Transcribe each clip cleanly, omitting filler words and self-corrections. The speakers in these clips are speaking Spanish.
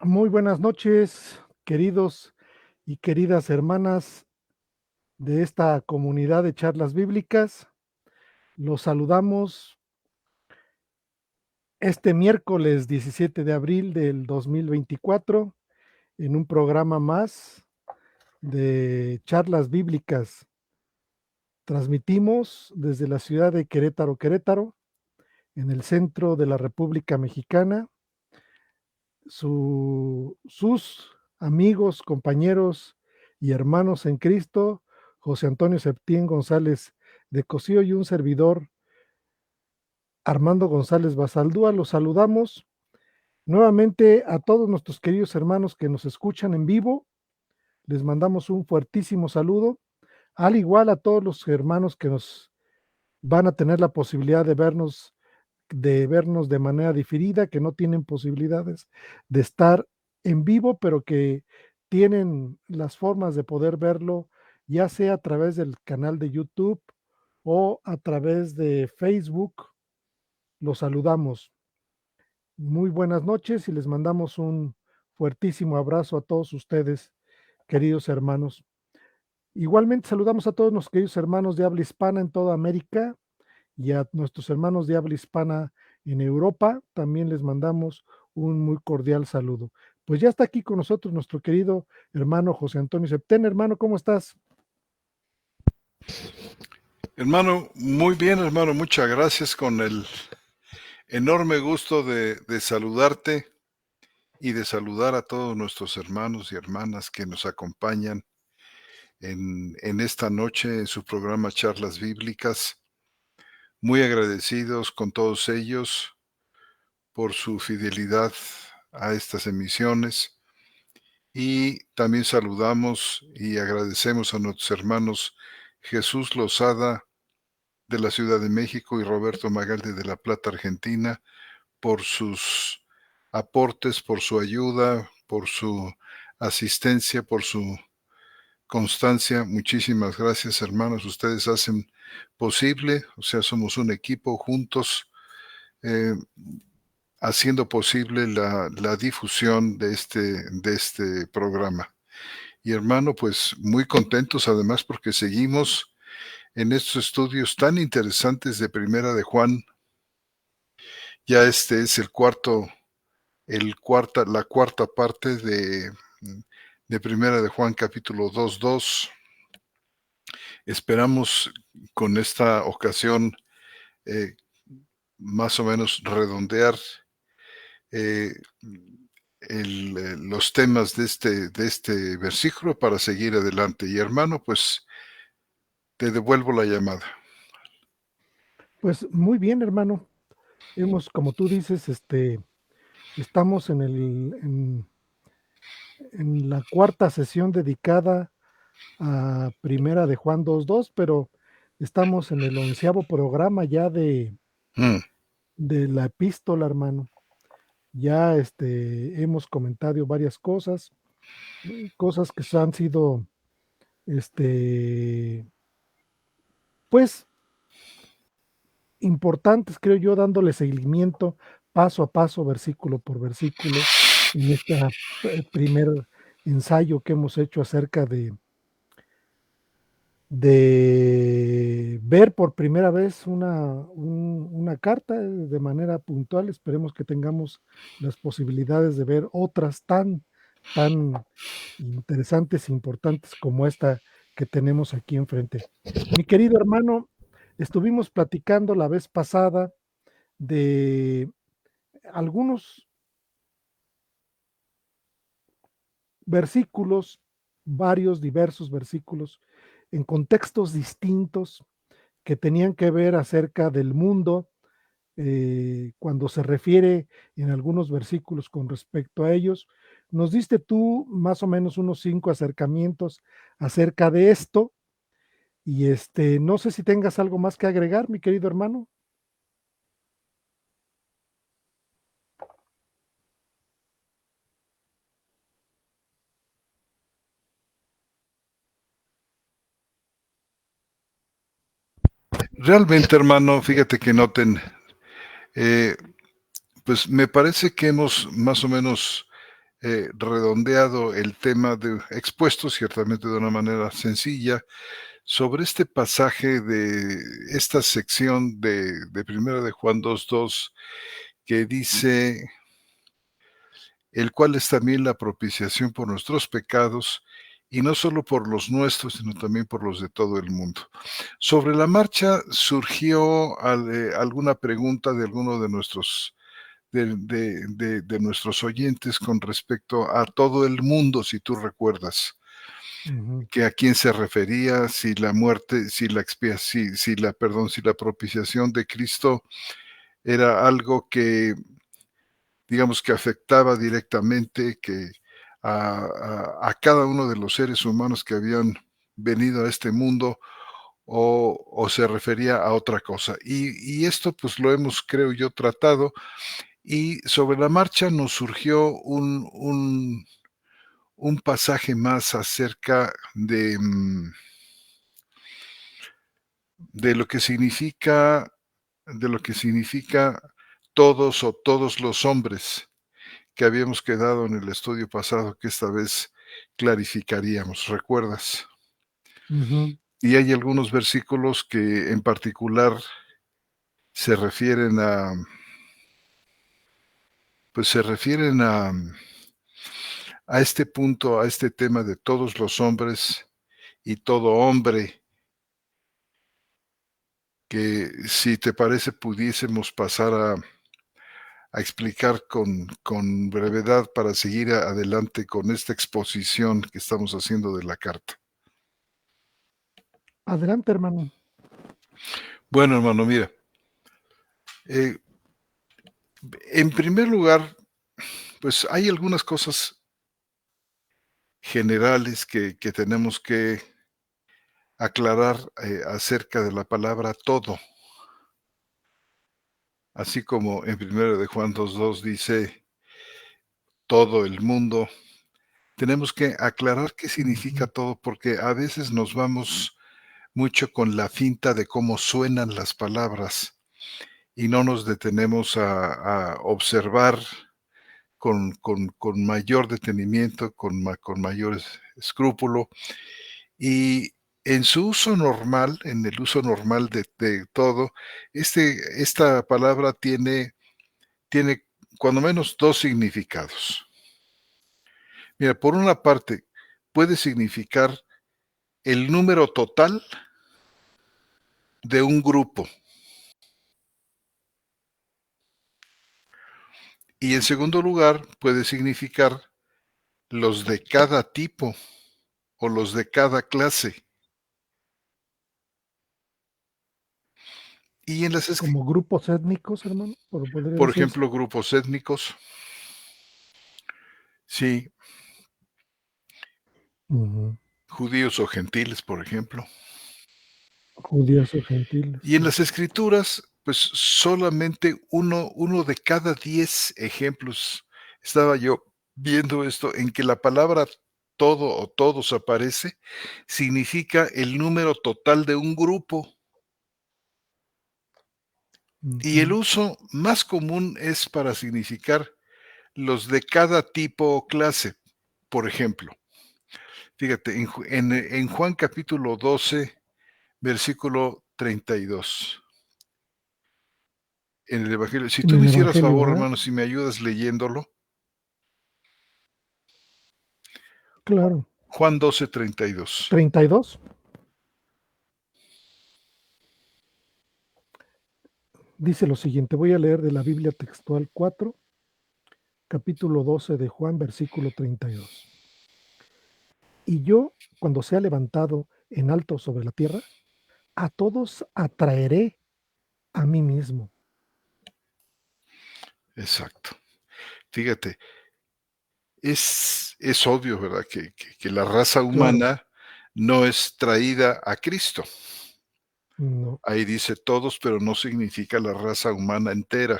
Muy buenas noches, queridos y queridas hermanas de esta comunidad de charlas bíblicas. Los saludamos este miércoles 17 de abril del 2024 en un programa más de charlas bíblicas. Transmitimos desde la ciudad de Querétaro, Querétaro, en el centro de la República Mexicana. Sus amigos, compañeros y hermanos en Cristo, José Antonio Septién González de Cosío y un servidor, Armando González Basaldúa. Los saludamos nuevamente a todos nuestros queridos hermanos que nos escuchan en vivo. Les mandamos un fuertísimo saludo, al igual a todos los hermanos que nos van a tener la posibilidad de vernos de manera diferida, que no tienen posibilidades de estar en vivo, pero que tienen las formas de poder verlo, ya sea a través del canal de YouTube o a través de Facebook. Los saludamos. Muy buenas noches y les mandamos un fuertísimo abrazo a todos ustedes, queridos hermanos. Igualmente saludamos a todos nuestros queridos hermanos de habla hispana en toda América y a nuestros hermanos de habla hispana en Europa. También les mandamos un muy cordial saludo. Pues ya está aquí con nosotros nuestro querido hermano José Antonio Septén. Hermano, ¿cómo estás? Hermano, muy bien, hermano, muchas gracias, con el enorme gusto de saludarte y de saludar a todos nuestros hermanos y hermanas que nos acompañan en esta noche en su programa Charlas Bíblicas. Muy agradecidos con todos ellos por su fidelidad a estas emisiones, y también saludamos y agradecemos a nuestros hermanos Jesús Lozada de la Ciudad de México y Roberto Magaldi de La Plata, Argentina, por sus aportes, por su ayuda, por su asistencia, por su constancia. Muchísimas gracias, hermanos. Ustedes hacen posible, o sea, somos un equipo juntos, eh, haciendo posible la difusión de este programa. Y hermano, pues muy contentos además porque seguimos en estos estudios tan interesantes de Primera de Juan. Ya este es la cuarta parte de Primera de Juan capítulo 2:2. Esperamos con esta ocasión más o menos redondear eh, los temas de este versículo para seguir adelante. Y hermano, pues te devuelvo la llamada. Pues muy bien, hermano. Como tú dices, estamos en la cuarta sesión dedicada a Primera de Juan 2:2, pero estamos en el 11º programa ya Mm, de la epístola, hermano. Ya hemos comentado varias cosas, cosas que han sido, este, pues, importantes, creo yo, dándole seguimiento paso a paso, versículo por versículo, en este primer ensayo que hemos hecho acerca de ver por primera vez una carta de manera puntual. Esperemos que tengamos las posibilidades de ver otras tan interesantes e importantes como esta que tenemos aquí enfrente. Mi querido hermano, estuvimos platicando la vez pasada de algunos versículos, varios diversos versículos, en contextos distintos que tenían que ver acerca del mundo cuando se refiere en algunos versículos con respecto a ellos. Nos diste tú más o menos unos 5 acercamientos acerca de esto y, no sé si tengas algo más que agregar, mi querido hermano. Realmente, hermano, fíjate que noten, eh, pues me parece que hemos más o menos redondeado el tema expuesto ciertamente de una manera sencilla sobre este pasaje de esta sección de Primera de Juan 2:2 que dice, el cual es también la propiciación por nuestros pecados, y no solo por los nuestros, sino también por los de todo el mundo. Sobre la marcha surgió alguna pregunta de alguno de nuestros oyentes con respecto a todo el mundo, si tú recuerdas, Ujú, que a quién se refería, si la muerte, si la expiación, si la propiciación de Cristo era algo que, digamos, que afectaba directamente a cada uno de los seres humanos que habían venido a este mundo o se refería a otra cosa. Y esto pues lo hemos, creo yo, tratado y sobre la marcha nos surgió un pasaje más acerca de lo que significa todos o todos los hombres que habíamos quedado en el estudio pasado, que esta vez clarificaríamos, ¿recuerdas? ujú, Y hay algunos versículos que en particular se refieren se refieren a este punto, a este tema de todos los hombres y todo hombre, que si te parece pudiésemos pasar a explicar con brevedad para seguir adelante con esta exposición que estamos haciendo de la carta. adelante, hermano. Bueno, hermano, mira, eh, en primer lugar, pues hay algunas cosas generales que tenemos que aclarar acerca de la palabra todo, así como en primero de Juan 2:2 dice todo el mundo. Tenemos que aclarar qué significa Ujú, todo, porque a veces nos vamos mucho con la finta de cómo suenan las palabras y no nos detenemos a observar con mayor detenimiento, con mayor escrúpulo. Y en su uso normal, en el uso normal de todo, esta palabra tiene cuando menos dos significados. Mira, por una parte, puede significar el número total de un grupo. Y en segundo lugar, puede significar los de cada tipo o los de cada clase. Y en como grupos étnicos, hermano, podría por decirse. ejemplo, grupos étnicos, sí, Ujú, judíos o gentiles, por ejemplo. judíos o gentiles, Y en sí. las escrituras, pues solamente uno de cada 10 ejemplos, estaba yo viendo esto, en que la palabra todo o todos aparece, significa el número total de un grupo. Y el Ujú, uso más común es para significar los de cada tipo o clase. Por ejemplo, fíjate, en Juan capítulo 12, versículo 32. En el Evangelio. Si en tú me el hicieras Evangelio, favor, ¿verdad? hermano, si me ayudas leyéndolo. Claro. Juan 12:32. 32 dice lo siguiente, voy a leer de la Biblia textual 4, capítulo 12 de Juan, versículo 32. Y yo, cuando sea levantado en alto sobre la tierra, a todos atraeré a mí mismo. exacto. Fíjate, es obvio, ¿verdad? Que la raza Claro, humana no es traída a Cristo. no, Ahí dice todos, pero no significa la raza humana entera.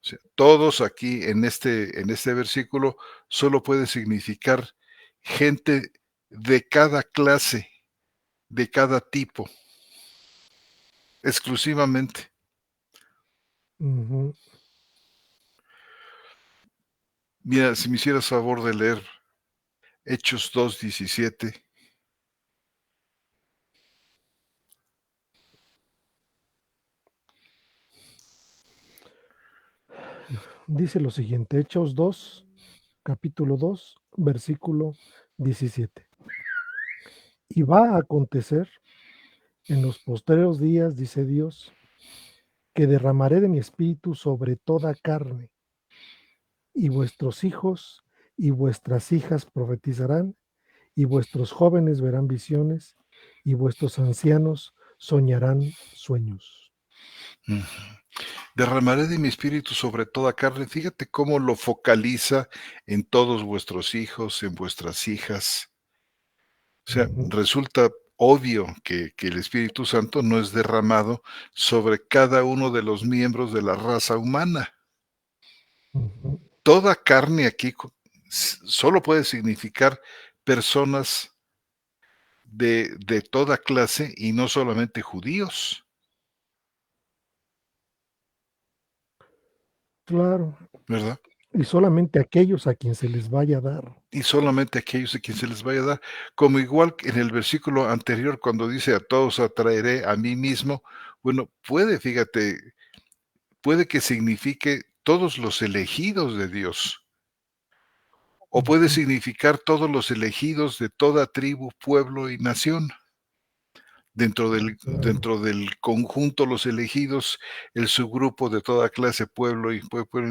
O sea, todos aquí en este versículo solo puede significar gente de cada clase, de cada tipo, exclusivamente. ujú. Mira, si me hicieras favor de leer Hechos 2:17. Dice lo siguiente, Hechos 2, capítulo 2, versículo 17. Y va a acontecer en los postreros días, dice Dios, que derramaré de mi espíritu sobre toda carne, y vuestros hijos y vuestras hijas profetizarán, y vuestros jóvenes verán visiones, y vuestros ancianos soñarán sueños. Ujú. Derramaré de mi espíritu sobre toda carne. Fíjate cómo lo focaliza en todos vuestros hijos, en vuestras hijas. O sea, Ujú, resulta obvio que el Espíritu Santo no es derramado sobre cada uno de los miembros de la raza humana. ujú. Toda carne aquí solo puede significar personas de toda clase y no solamente judíos, Claro, ¿verdad? y solamente aquellos a quien se les vaya a dar. Y solamente aquellos a quien se les vaya a dar, como igual que en el versículo anterior cuando dice a todos atraeré a mí mismo, bueno, fíjate, puede que signifique todos los elegidos de Dios, o puede Ujú, significar todos los elegidos de toda tribu, pueblo y nación. Dentro del claro. dentro del conjunto, los elegidos, el subgrupo de toda clase, pueblo y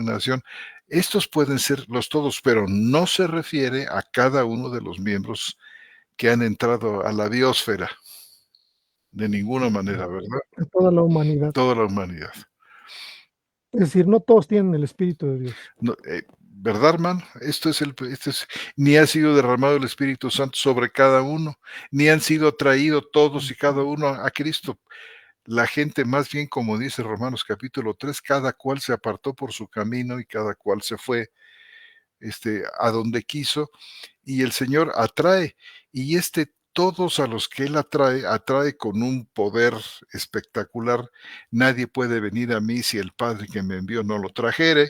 nación. Estos pueden ser los todos, pero no se refiere a cada uno de los miembros que han entrado a la biosfera, de ninguna manera, ¿verdad? A toda la humanidad. Toda la humanidad. Es decir, no todos tienen el Espíritu de Dios. No, ¿verdad, hermano? Ni ha sido derramado el Espíritu Santo sobre cada uno, ni han sido traídos todos y cada uno a Cristo. La gente, más bien, como dice Romanos capítulo 3, cada cual se apartó por su camino y cada cual se fue, a donde quiso, y el Señor atrae, y todos a los que Él atrae, atrae con un poder espectacular. Nadie puede venir a mí si el Padre que me envió no lo trajere,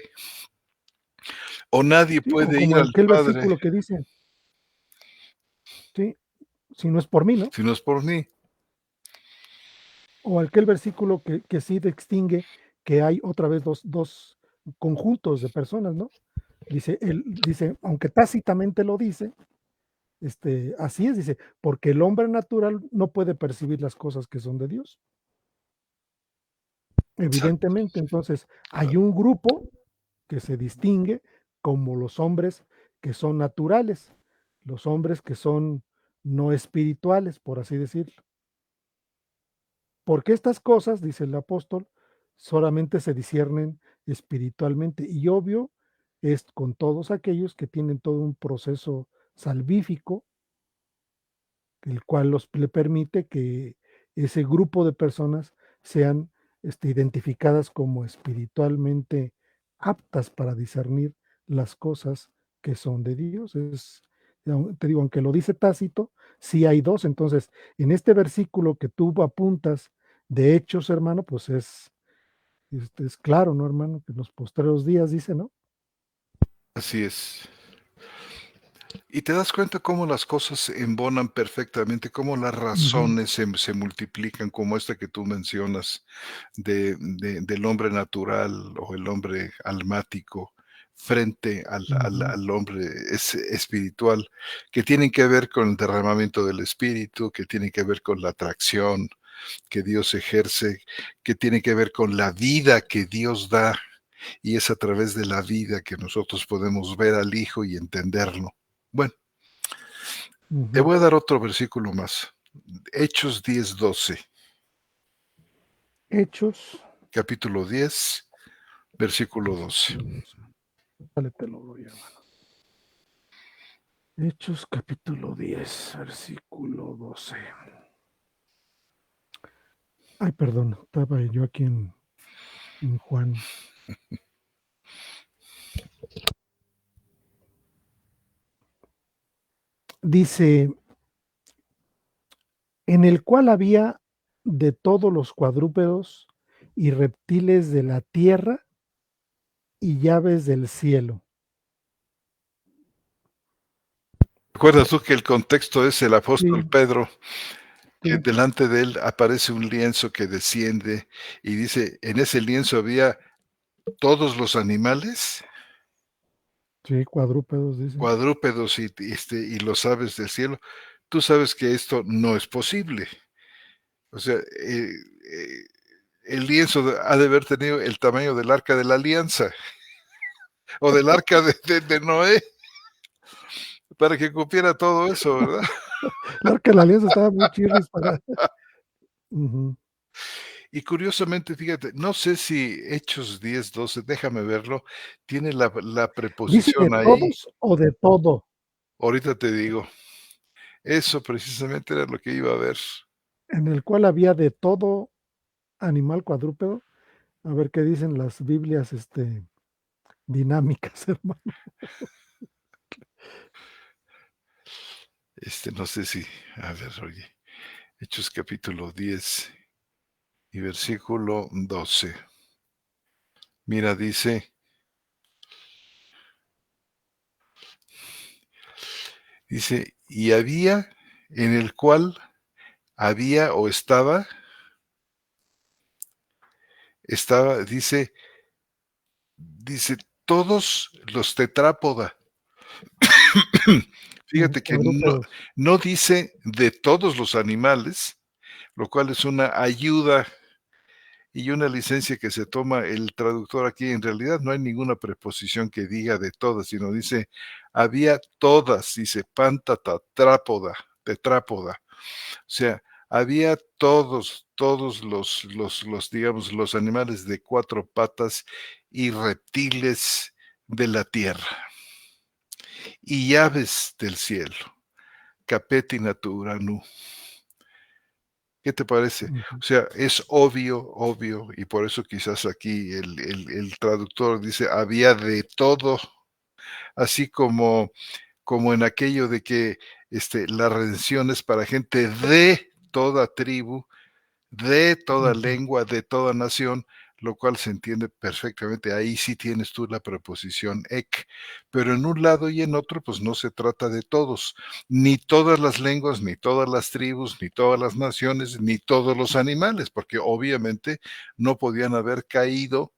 o nadie Sí, o puede ir como al aquel Padre versículo que dice, sí, si no es por mí, ¿no? si no es por mí. O aquel versículo que sí distingue que hay otra vez dos conjuntos de personas, ¿no? Dice, aunque tácitamente lo dice, así es, dice, porque el hombre natural no puede percibir las cosas que son de Dios. Exacto. Evidentemente, entonces hay un grupo que se distingue como los hombres que son naturales, los hombres que son no espirituales, por así decirlo. Porque estas cosas, dice el apóstol, solamente se disciernen espiritualmente. Y obvio es con todos aquellos que tienen todo un proceso salvífico, el cual le permite que ese grupo de personas sean identificadas como espiritualmente aptas para discernir las cosas que son de Dios. Te digo, aunque lo dice Tácito, sí hay dos. Entonces, en este versículo que tú apuntas de Hechos, hermano, pues es claro, ¿no, hermano? Que en los postreros días dice, ¿no? Así es. Y te das cuenta cómo las cosas se embonan perfectamente, cómo las Ujú, razones se multiplican, como esta que tú mencionas del hombre natural o el hombre almático frente ujú, al hombre espiritual, que tienen que ver con el derramamiento del espíritu, que tienen que ver con la atracción que Dios ejerce, que tiene que ver con la vida que Dios da, y es a través de la vida que nosotros podemos ver al Hijo y entenderlo. Bueno, te ujú. voy a dar otro versículo más. Hechos 10:12, Hechos capítulo 10, versículo 12. Versículo 12. Dale, te lo doy, hermano. Hechos capítulo 10, versículo 12. Ay, perdón, estaba yo aquí en Juan. Dice, en el cual había de todos los cuadrúpedos y reptiles de la tierra y llaves del cielo. ¿Recuerdas tú que el contexto es el apóstol Sí, Pedro, que sí, delante de él aparece un lienzo que desciende y dice, en ese lienzo había todos los animales, sí, cuadrúpedos, dice. cuadrúpedos y los aves del cielo? Tú sabes que esto no es posible. O sea, el lienzo ha de haber tenido el tamaño del arca de la alianza o del arca de Noé para que cupiera todo eso, ¿verdad? El arca de la alianza estaba muy chirris para. Ujú. Y curiosamente, fíjate, no sé si Hechos 10, 12, déjame verlo, tiene la Dice de preposición ahí. todos o de todo, Ahorita te digo, eso precisamente era lo que iba a ver. en el cual había de todo animal cuadrúpedo. A ver qué dicen las Biblias, dinámicas, hermano. No sé si, a ver, oye, Hechos capítulo 10 y versículo 12. Mira, dice, y había en el cual había o estaba, dice todos los tetrápoda. Fíjate que no, Cuadrúpedos. no dice de todos los animales, lo cual es una ayuda y una licencia que se toma el traductor aquí. En realidad no hay ninguna preposición que diga de todas, sino dice había todas, dice pantata, trápoda, tetrápoda. O sea, había todos digamos, los animales de cuatro patas y reptiles de la tierra y aves del cielo. Capeti naturanu. ¿Qué te parece? Ujú. O sea, es obvio, y por eso quizás aquí el traductor dice, había de todo, así como en aquello de que la redención es para gente de toda tribu, de toda Ujú. lengua, de toda nación, lo cual se entiende perfectamente. Ahí sí tienes tú la preposición ek, pero en un lado y en otro, pues no se trata de todos, ni todas las lenguas, ni todas las tribus, ni todas las naciones, ni todos los animales, porque obviamente no podían haber cabido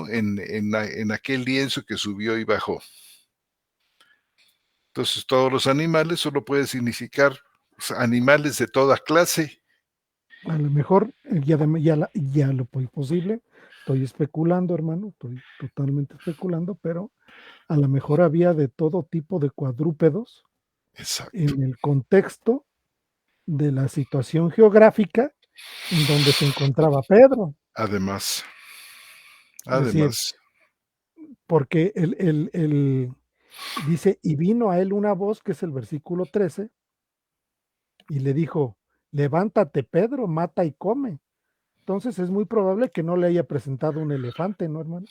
en aquel lienzo que subió y bajó. Entonces, todos los animales solo puede significar pues, animales de toda clase. A lo mejor, ya lo posible, estoy especulando, hermano, estoy totalmente especulando, pero a lo mejor había de todo tipo de cuadrúpedos Exacto. en el contexto de la situación geográfica en donde se encontraba Pedro. Además, Es decir, además, porque dice, y vino a él una voz, que es el versículo 13, y le dijo, levántate, Pedro, mata y come. Entonces es muy probable que no le haya presentado un elefante, ¿no, hermano?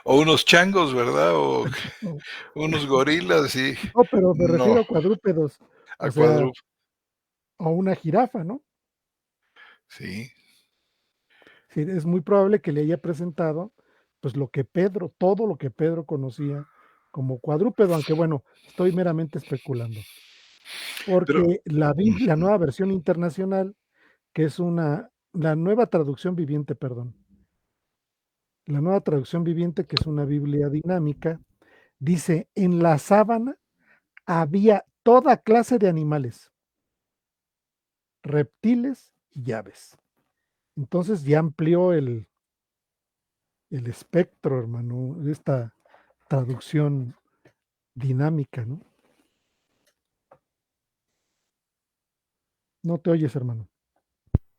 o unos changos, ¿verdad? O No, unos gorilas y no, pero me no, refiero a cuadrúpedos, a o sea, cuadrúpedo. a una jirafa, ¿no? Sí, Sí, es muy probable que le haya presentado, pues todo lo que Pedro conocía como cuadrúpedo, aunque bueno, estoy meramente especulando, pero porque la ujú, nueva versión internacional, que es la nueva traducción viviente, perdón, la nueva traducción viviente, que es una Biblia dinámica, dice, en la sábana había toda clase de animales, reptiles y aves. Entonces ya amplió el espectro, hermano, de esta traducción dinámica, ¿no? No te oyes, hermano.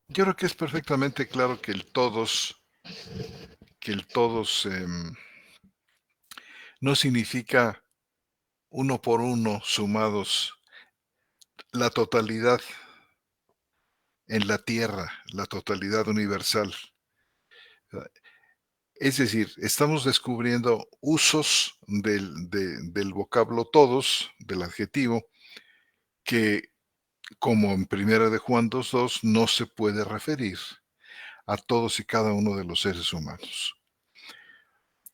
yo creo que es perfectamente claro que el todos que el todos no significa uno por uno sumados la totalidad en la tierra, la totalidad universal. Es decir, estamos descubriendo usos del vocablo todos, del adjetivo, que como en Primera de Juan 2:2 no se puede referir a todos y cada uno de los seres humanos.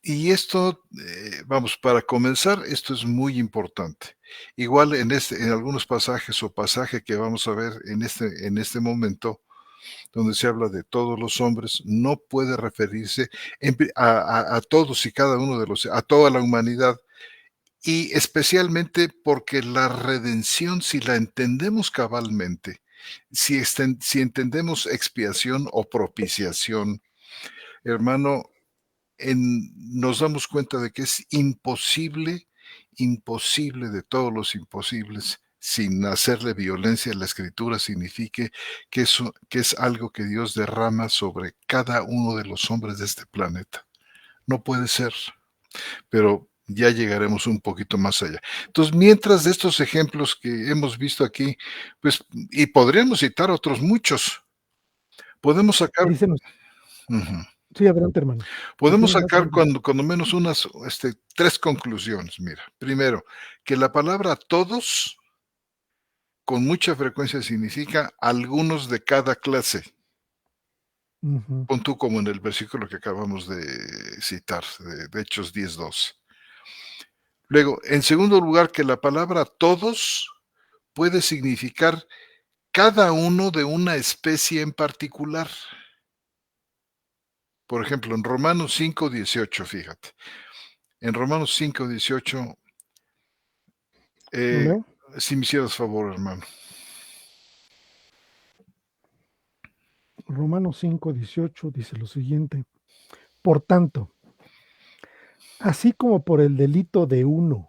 Y esto, vamos, para comenzar, esto es muy importante. Igual en algunos pasajes o pasaje que vamos a ver en este momento, donde se habla de todos los hombres, no puede referirse a todos y cada uno de a toda la humanidad, y especialmente porque la redención, si la entendemos cabalmente, si entendemos expiación o propiciación, hermano, nos damos cuenta de que es imposible, imposible de todos los imposibles, sin hacerle violencia a la escritura, signifique que es algo que Dios derrama sobre cada uno de los hombres de este planeta. No puede ser, pero ya llegaremos un poquito más allá. Entonces, mientras de estos ejemplos que hemos visto aquí, pues, y podríamos citar otros muchos, podemos sacar, Ahí se nos ujú, sí, adelante, hermano. Si podemos tienes más, sacar adelante. cuando menos unas, 3 conclusiones. Mira, primero, que la palabra todos con mucha frecuencia significa algunos de cada clase. Ujú. Pon tú como en el versículo que acabamos de citar, de Hechos 10:2. Luego, en segundo lugar, que la palabra todos puede significar cada uno de una especie en particular. Por ejemplo, en Romanos 5:18, fíjate. En Romanos 5:18, ¿Lo eh, leo? si me hicieras favor, hermano. Romanos 5:18 dice lo siguiente: Por tanto, así como por el delito de uno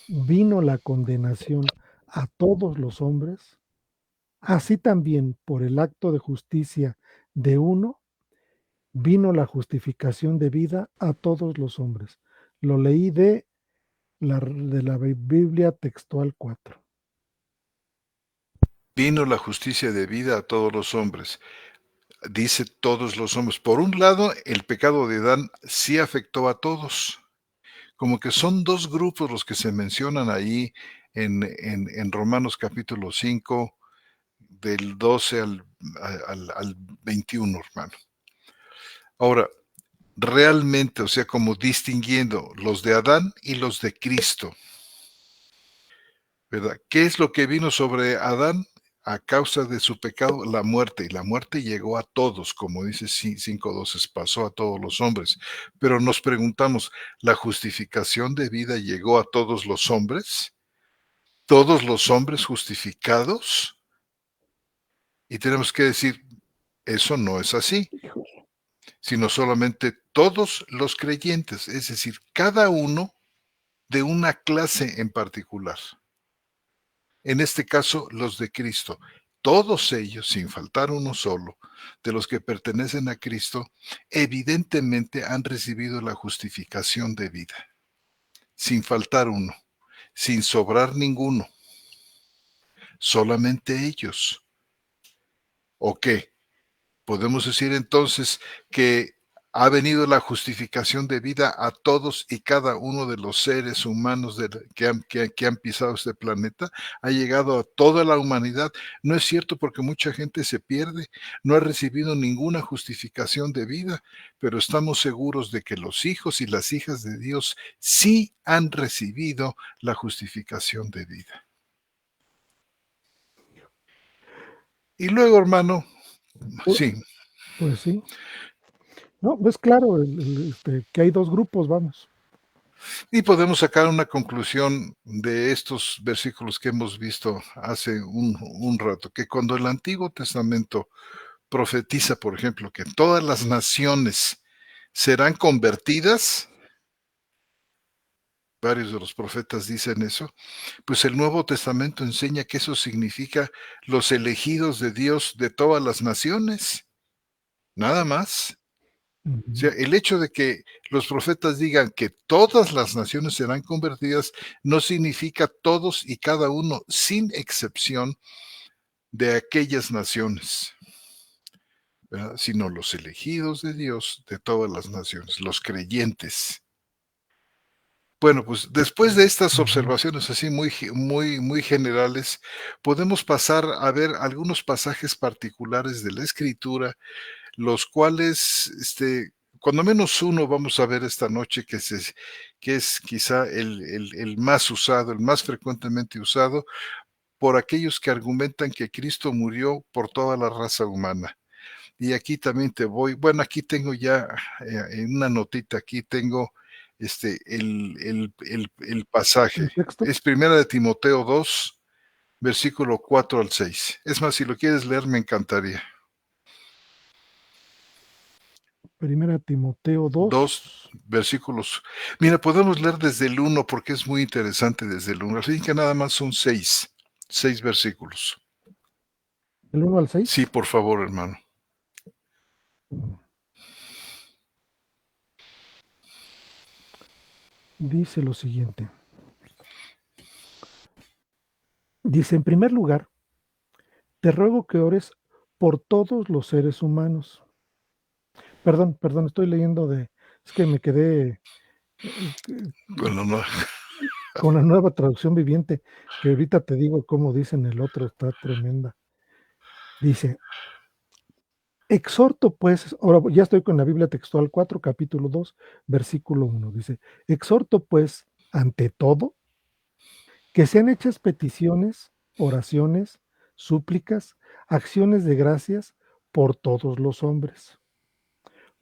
vino la condenación a todos los hombres, así también por el acto de justicia de uno vino la justificación de vida a todos los hombres. Lo leí de la Biblia textual 4. Vino la justicia de vida a todos los hombres. Dice todos los hombres. Por un lado, el pecado de Adán sí afectó a todos. Como que son dos grupos los que se mencionan ahí en Romanos capítulo 5, del 12 al 21, hermano. Ahora, realmente, o sea, como distinguiendo los de Adán y los de Cristo, ¿verdad? ¿Qué es lo que vino sobre Adán? A causa de su pecado, la muerte, y la muerte llegó a todos, como dice 5:12, pasó a todos los hombres. Pero nos preguntamos, ¿la justificación de vida llegó a todos los hombres? ¿Todos los hombres justificados? Y tenemos que decir, eso no es así, Híjole. sino solamente todos los creyentes, es decir, cada uno de una clase en particular. En este caso, los de Cristo. Todos ellos, sin faltar uno solo, de los que pertenecen a Cristo, evidentemente han recibido la justificación de vida, sin faltar uno, sin sobrar ninguno, solamente ellos. ¿O qué? Podemos decir entonces que ha venido la justificación de vida a todos y cada uno de los seres humanos que han pisado este planeta, ha llegado a toda la humanidad. No es cierto, porque mucha gente se pierde, no ha recibido ninguna justificación de vida, pero estamos seguros de que los hijos y las hijas de Dios sí han recibido la justificación de vida. Y luego, hermano, Pu- sí, Pues sí. No, pues claro, que hay dos grupos, vamos. y podemos sacar una conclusión de estos versículos que hemos visto hace un rato, que cuando el Antiguo Testamento profetiza, por ejemplo, que todas las naciones serán convertidas, varios de los profetas dicen eso, pues el Nuevo Testamento enseña que eso significa los elegidos de Dios de todas las naciones, nada más. O sea, Ujú, el hecho de que los profetas digan que todas las naciones serán convertidas no significa todos y cada uno, sin excepción, de aquellas naciones, ¿verdad? Sino los elegidos de Dios de todas las naciones, los creyentes. Bueno, pues después de estas ujú. observaciones así muy generales, podemos pasar a ver algunos pasajes particulares de la Escritura, los cuales, cuando menos uno vamos a ver esta noche que es quizá el más usado, el más frecuentemente usado por aquellos que argumentan que Cristo murió por toda la raza humana. Y aquí también te voy, bueno, aquí tengo ya en una notita, aquí tengo el pasaje. ¿El texto? Es primera de Timoteo 2, versículo 4 al 6. Es más, si lo quieres leer, me encantaría. Primera Timoteo 2 2, versículos. Mira, podemos leer desde el uno porque es muy interesante desde el uno. Así que nada más son seis versículos. del 1 al Sí, 6. por favor, hermano. Dice lo siguiente. Dice, en primer lugar, te ruego que ores por todos los seres humanos. Perdón, estoy leyendo es que me quedé que Bueno, no, con la nueva traducción viviente, que ahorita te digo cómo dicen el otro, está tremenda. Dice, exhorto pues, ahora ya estoy con la Biblia textual 4 capítulo 2 versículo 1 dice, exhorto pues, ante todo, que sean hechas peticiones, oraciones, súplicas, acciones de gracias por todos los hombres,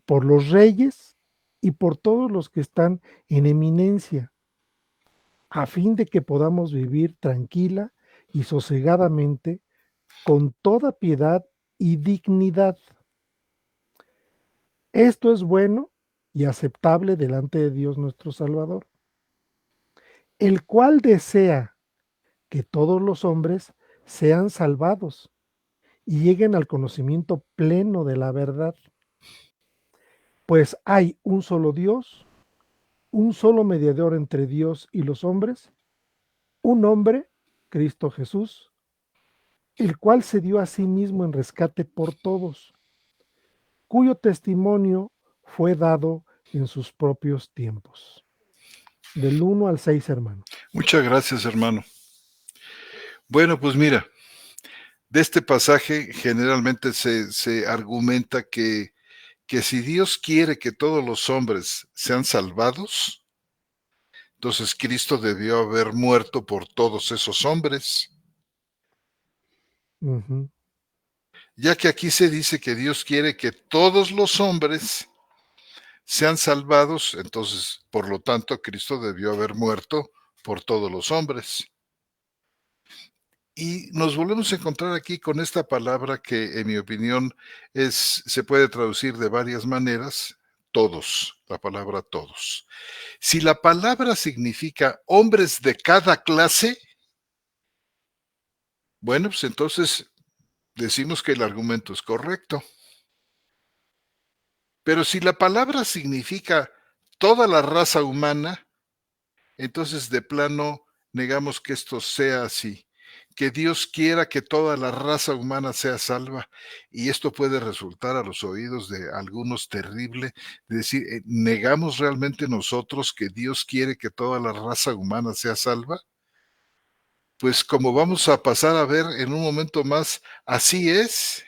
por los reyes y por todos los que están en eminencia, a fin de que podamos vivir tranquila y sosegadamente con toda piedad y dignidad. Esto es bueno y aceptable delante de Dios nuestro Salvador, el cual desea que todos los hombres sean salvados y lleguen al conocimiento pleno de la verdad. Pues hay un solo Dios, un solo mediador entre Dios y los hombres, un hombre, Cristo Jesús, el cual se dio a sí mismo en rescate por todos, cuyo testimonio fue dado en sus propios tiempos. Del 1 al 6, hermano. muchas gracias, hermano. Bueno, pues mira, de este pasaje generalmente se argumenta que si Dios quiere que todos los hombres sean salvados, entonces Cristo debió haber muerto por todos esos hombres, Ujú, ya que aquí se dice que Dios quiere que todos los hombres sean salvados, entonces, por lo tanto, Cristo debió haber muerto por todos los hombres. Y nos volvemos a encontrar aquí con esta palabra que, en mi opinión, se puede traducir de varias maneras, todos, la palabra todos. Si la palabra significa hombres de cada clase, bueno, pues entonces decimos que el argumento es correcto. Pero si la palabra significa toda la raza humana, entonces de plano negamos que esto sea así. Que Dios quiera que toda la raza humana sea salva. Y esto puede resultar a los oídos de algunos terrible, de decir, ¿negamos realmente nosotros que Dios quiere que toda la raza humana sea salva? Pues como vamos a pasar a ver en un momento más, así es.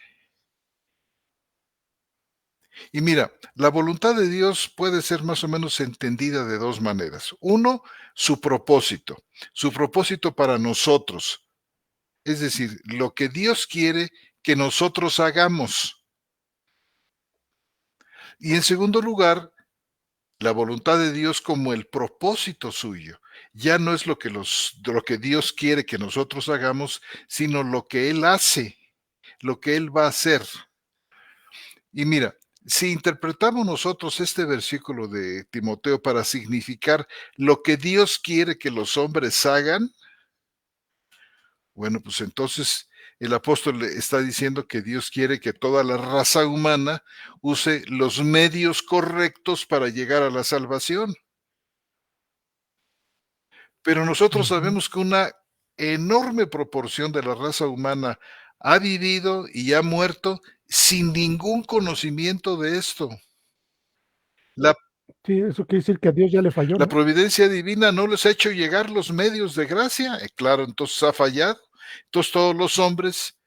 Y mira, la voluntad de Dios puede ser más o menos entendida de dos maneras. Uno, su propósito para nosotros, es decir, lo que Dios quiere que nosotros hagamos. Y en segundo lugar, la voluntad de Dios como el propósito suyo. Ya no es lo que Dios quiere que nosotros hagamos, sino lo que Él hace, lo que Él va a hacer. Y mira, si interpretamos nosotros este versículo de Timoteo para significar lo que Dios quiere que los hombres hagan, bueno, pues entonces el apóstol le está diciendo que Dios quiere que toda la raza humana use los medios correctos para llegar a la salvación. Pero nosotros Ujú. sabemos que una enorme proporción de la raza humana ha vivido y ha muerto sin ningún conocimiento de esto. La, Sí, eso quiere decir que a Dios ya le falló, la ¿no? providencia divina no les ha hecho llegar los medios de gracia. Claro, entonces ha fallado. Entonces todos los hombres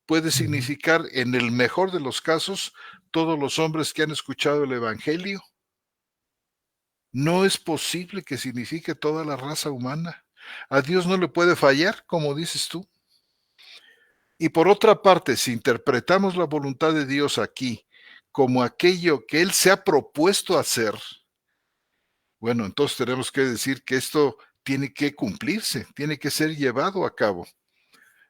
puede Ujú, significar, en el mejor de los casos, todos los hombres que han escuchado el Evangelio. No es posible que signifique toda la raza humana. A Dios no le puede fallar, como dices tú. Y por otra parte, si interpretamos la voluntad de Dios aquí como aquello que Él se ha propuesto hacer, bueno, entonces tenemos que decir que esto tiene que cumplirse, tiene que ser llevado a cabo.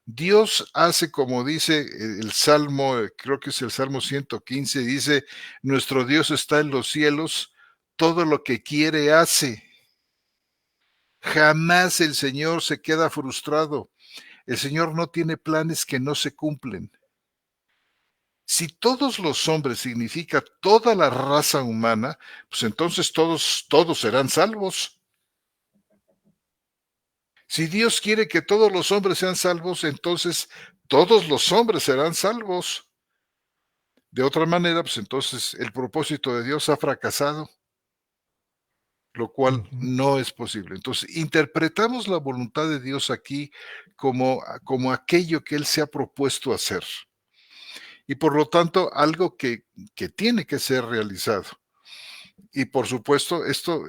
Dios hace como dice el Salmo, creo que es el Salmo 115, dice, nuestro Dios está en los cielos, todo lo que quiere hace. Jamás el Señor se queda frustrado. El Señor no tiene planes que no se cumplen. Si todos los hombres significa toda la raza humana, pues entonces todos serán salvos. Si Dios quiere que todos los hombres sean salvos, entonces todos los hombres serán salvos. De otra manera, pues entonces el propósito de Dios ha fracasado, lo cual ujú. no es posible. Entonces, interpretamos la voluntad de Dios aquí como aquello que Él se ha propuesto hacer y por lo tanto algo que tiene que ser realizado. Y por supuesto, esto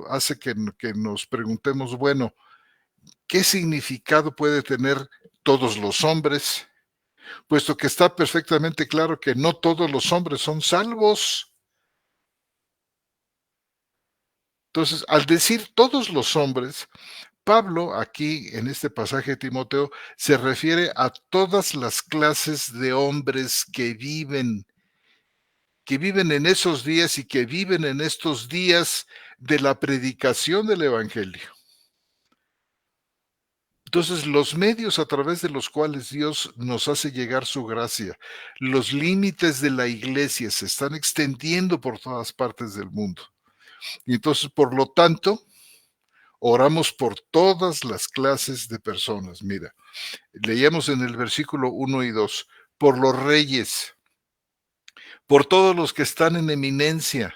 hace que nos preguntemos, bueno, ¿qué significado puede tener todos los hombres? Puesto que está perfectamente claro que no todos los hombres son salvos. Entonces, al decir todos los hombres, Pablo aquí en este pasaje de Timoteo se refiere a todas las clases de hombres que viven en esos días y que viven en estos días de la predicación del Evangelio. Entonces, los medios a través de los cuales Dios nos hace llegar su gracia, los límites de la iglesia se están extendiendo por todas partes del mundo. Y entonces, por lo tanto, oramos por todas las clases de personas. Mira, leíamos en el versículo 1 y 2, por los reyes, por todos los que están en eminencia,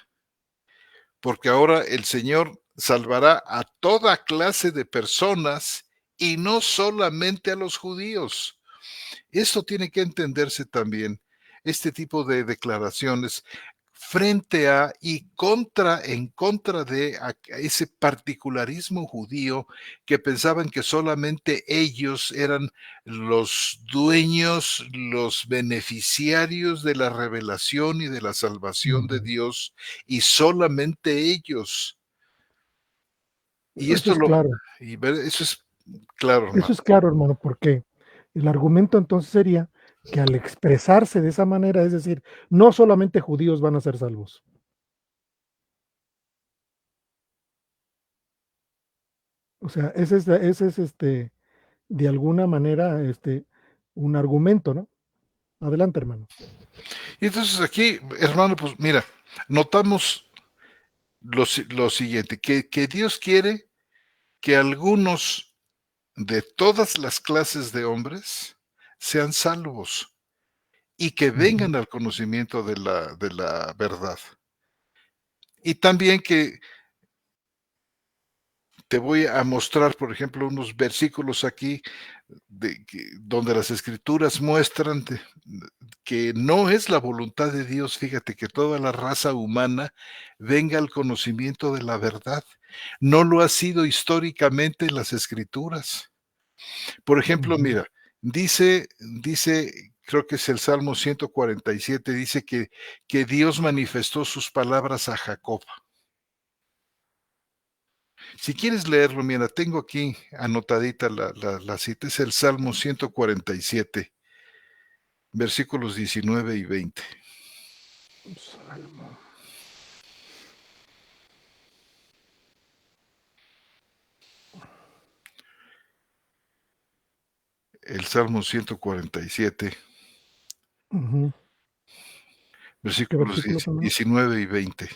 porque ahora el Señor salvará a toda clase de personas y no solamente a los judíos. Esto tiene que entenderse también, este tipo de declaraciones frente a y en contra de ese particularismo judío que pensaban que solamente ellos eran los dueños, los beneficiarios de la revelación y de la salvación de Ujú. Dios, y solamente ellos. Y Eso esto es claro, eso es claro, eso hermano. es claro, hermano, porque el argumento entonces sería que al expresarse de esa manera, es decir, no solamente judíos van a ser salvos. O sea, ese es, de alguna manera, un argumento, ¿no? Adelante, hermano. Y entonces aquí, hermano, pues mira, notamos lo siguiente, que Dios quiere que algunos de todas las clases de hombres sean salvos y que Ujú, vengan al conocimiento de la verdad. Y también que te voy a mostrar, por ejemplo, unos versículos aquí donde las escrituras muestran que no es la voluntad de Dios, fíjate, que toda la raza humana venga al conocimiento de la verdad. No lo ha sido históricamente en las escrituras. Por ejemplo, ujú. mira, creo que es el Salmo 147, dice que Dios manifestó sus palabras a Jacob. Si quieres leerlo, mira, tengo aquí anotadita la cita, es el Salmo 147, versículos 19 y 20. Salmo. el Salmo 147, Ujú. ¿Qué versículos versículos, hermano? 19 y 20.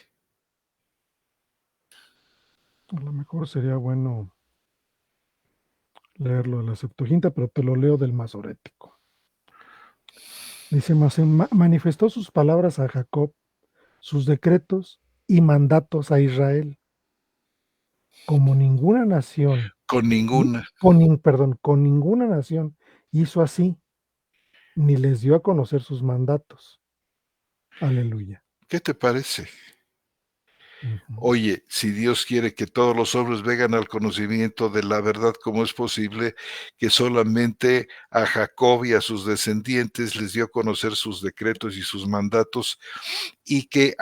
A lo mejor sería bueno leerlo de la Septuaginta, pero te lo leo del Masorético. Dice: "Mas manifestó sus palabras a Jacob, sus decretos y mandatos a Israel, como ninguna nación, Con y ninguna. con ninguna nación hizo así, ni les dio a conocer sus mandatos". Aleluya. ¿Qué te parece? Ujú. Oye, si Dios quiere que todos los hombres vengan al conocimiento de la verdad, ¿cómo es posible que solamente a Jacob y a sus descendientes les dio a conocer sus decretos y sus mandatos, y que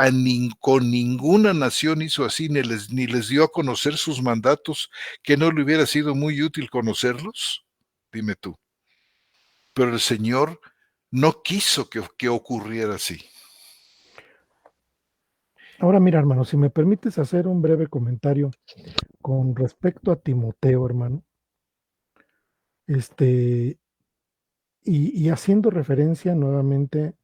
con ninguna nación hizo así, ni les dio a conocer sus mandatos, que no le hubiera sido muy útil conocerlos? Dime tú. Pero el Señor no quiso que ocurriera así. Ahora mira, hermano, si me permites hacer un breve comentario con respecto a Timoteo, hermano, este, y haciendo referencia nuevamente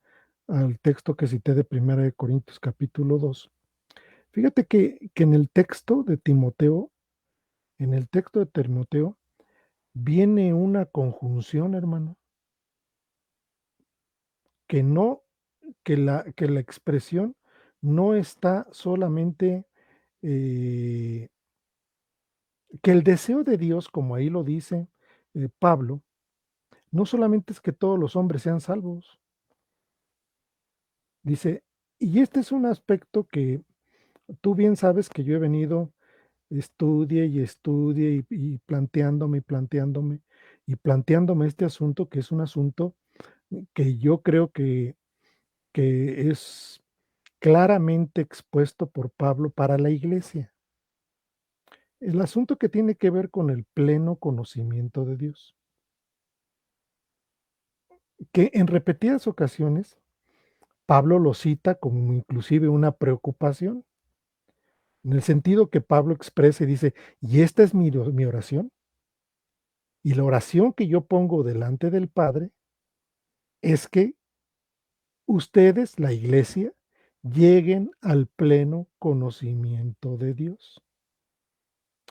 al texto que cité de Primera de Corintios capítulo 2. Fíjate que en el texto de Timoteo viene una conjunción, hermano, que no, que la expresión no está solamente, eh, que el deseo de Dios, como ahí lo dice, Pablo, no solamente es que todos los hombres sean salvos, dice, y este es un aspecto que tú bien sabes que yo he venido, estudie y estudie y planteándome y planteándome y planteándome este asunto, que es un asunto que yo creo que es claramente expuesto por Pablo para la iglesia. El asunto que tiene que ver con el pleno conocimiento de Dios, que en repetidas ocasiones Pablo lo cita como inclusive una preocupación, en el sentido que Pablo expresa y dice, y esta es mi oración, y la oración que yo pongo delante del Padre es que ustedes, la iglesia, lleguen al pleno conocimiento de Dios.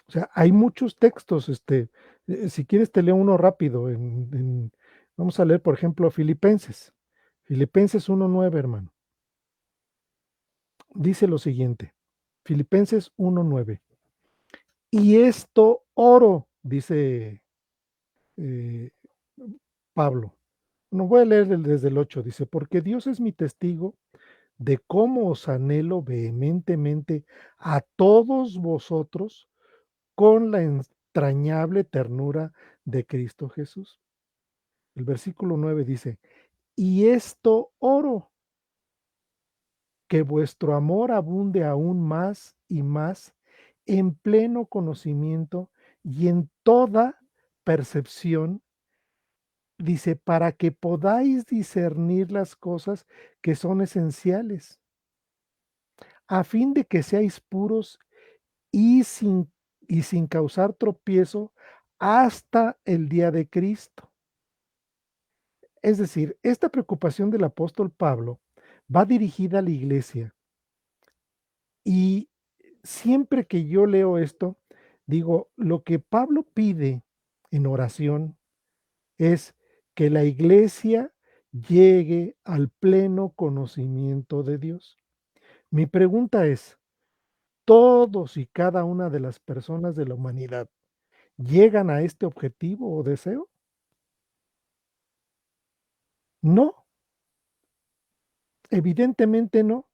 O sea, hay muchos textos, si quieres te leo uno rápido, vamos a leer, por ejemplo, Filipenses 1:9, hermano. Dice lo siguiente, Filipenses 1:9. Y esto oro, dice eh, Pablo. No voy a leer desde el 8, dice, porque Dios es mi testigo de cómo os anhelo vehementemente a todos vosotros con la entrañable ternura de Cristo Jesús. El versículo 9 dice, y esto oro, que vuestro amor abunde aún más y más en pleno conocimiento y en toda percepción, dice, para que podáis discernir las cosas que son esenciales, a fin de que seáis puros y sin causar tropiezo hasta el día de Cristo. Es decir, esta preocupación del apóstol Pablo va dirigida a la iglesia y siempre que yo leo esto, digo, lo que Pablo pide en oración es que la iglesia llegue al pleno conocimiento de Dios. Mi pregunta es, ¿todos y cada una de las personas de la humanidad llegan a este objetivo o deseo? No, evidentemente no.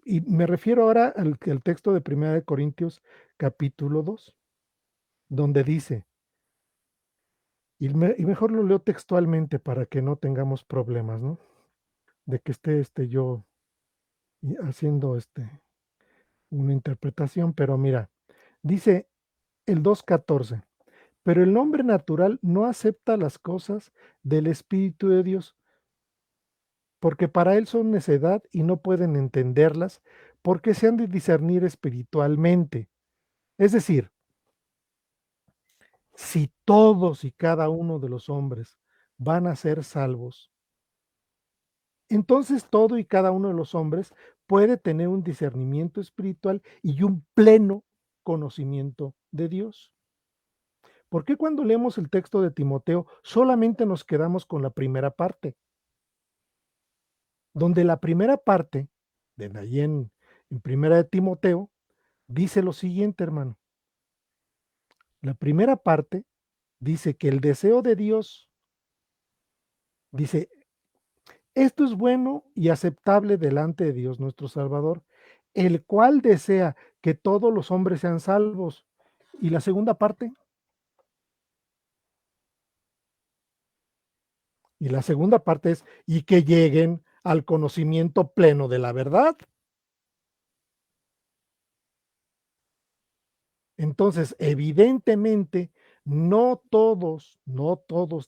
Y me refiero ahora al texto de Primera de Corintios capítulo 2, donde dice, y mejor lo leo textualmente para que no tengamos problemas, ¿no? De que esté yo haciendo una interpretación, pero mira, dice el 2:14, pero el hombre natural no acepta las cosas del Espíritu de Dios, porque para él son necedad y no pueden entenderlas, porque se han de discernir espiritualmente. Es decir, si todos y cada uno de los hombres van a ser salvos, entonces todo y cada uno de los hombres puede tener un discernimiento espiritual y un pleno conocimiento de Dios. ¿Por qué cuando leemos el texto de Timoteo solamente nos quedamos con la primera parte? Donde la primera parte, de ahí en primera de Timoteo, dice lo siguiente, hermano. La primera parte dice que el deseo de Dios, dice, esto es bueno y aceptable delante de Dios nuestro Salvador, el cual desea que todos los hombres sean salvos. Y la segunda parte, y la segunda parte es, y que lleguen al conocimiento pleno de la verdad. Entonces, evidentemente, no todos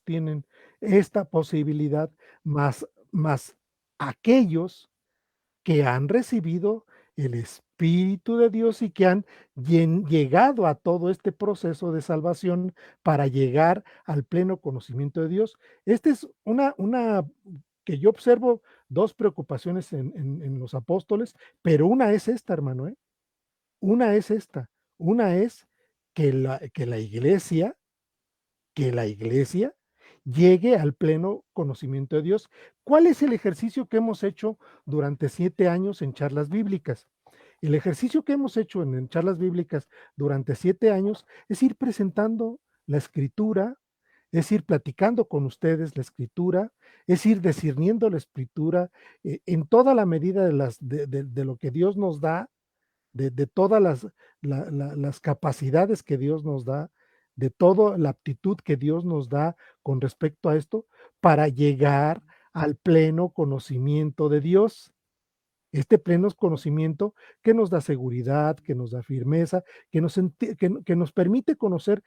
tienen esta posibilidad, más aquellos que han recibido el Espíritu de Dios y que han llegado a todo este proceso de salvación para llegar al pleno conocimiento de Dios. Esta es una que yo observo dos preocupaciones en los apóstoles, pero una es esta, hermano, ¿eh? Una es esta, una es que la iglesia llegue al pleno conocimiento de Dios. ¿Cuál es el ejercicio que hemos hecho durante 7 años en charlas bíblicas? El ejercicio que hemos hecho en charlas bíblicas durante 7 años es ir presentando la escritura, es ir platicando con ustedes la escritura, es ir discerniendo la escritura en toda la medida de lo que Dios nos da, de todas las capacidades que Dios nos da, de toda la aptitud que Dios nos da con respecto a esto, para llegar al pleno conocimiento de Dios. Este pleno conocimiento que nos da seguridad, que nos da firmeza, que nos permite conocer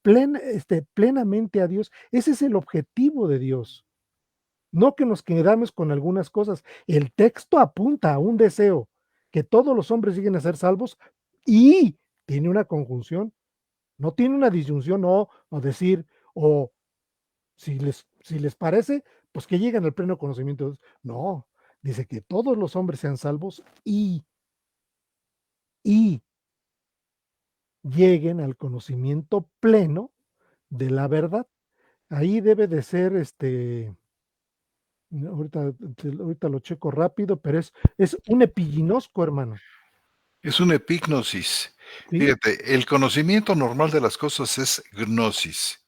plenamente a Dios. Ese es el objetivo de Dios. No que nos quedamos con algunas cosas. El texto apunta a un deseo, que todos los hombres lleguen a ser salvos y tiene una conjunción, no tiene una disyunción o decir, o si les parece, pues que lleguen al pleno conocimiento de Dios. No, dice que todos los hombres sean salvos y lleguen al conocimiento pleno de la verdad. Ahí debe de ser ahorita lo checo rápido, pero es un epiginosco, hermano, Es una epignosis. ¿sí? Fíjate, el conocimiento normal de las cosas es gnosis,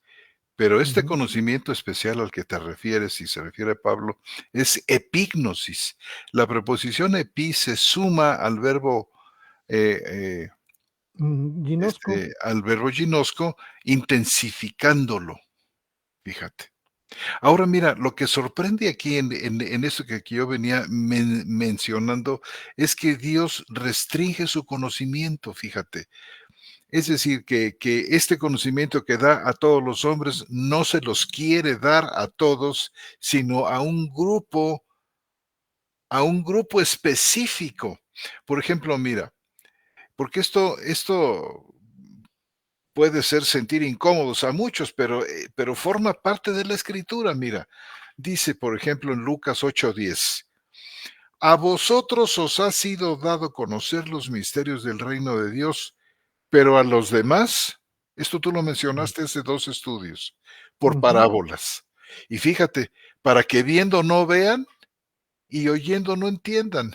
pero este Ujú, conocimiento especial al que te refieres, y se refiere Pablo, es epignosis. La preposición epi se suma al verbo, eh, eh, ginosco, al verbo ginosco, intensificándolo, fíjate. Ahora mira, lo que sorprende aquí en eso que yo venía mencionando es que Dios restringe su conocimiento, fíjate. Es decir, que este conocimiento que da a todos los hombres no se los quiere dar a todos, sino a un grupo específico. Por ejemplo, mira, porque esto puede ser sentir incómodos a muchos, pero forma parte de la Escritura, mira. Dice, por ejemplo, en Lucas 8:10, a vosotros os ha sido dado conocer los misterios del reino de Dios, pero a los demás, esto tú lo mencionaste hace 2 estudios, por ujú, parábolas. Y fíjate, para que viendo no vean y oyendo no entiendan.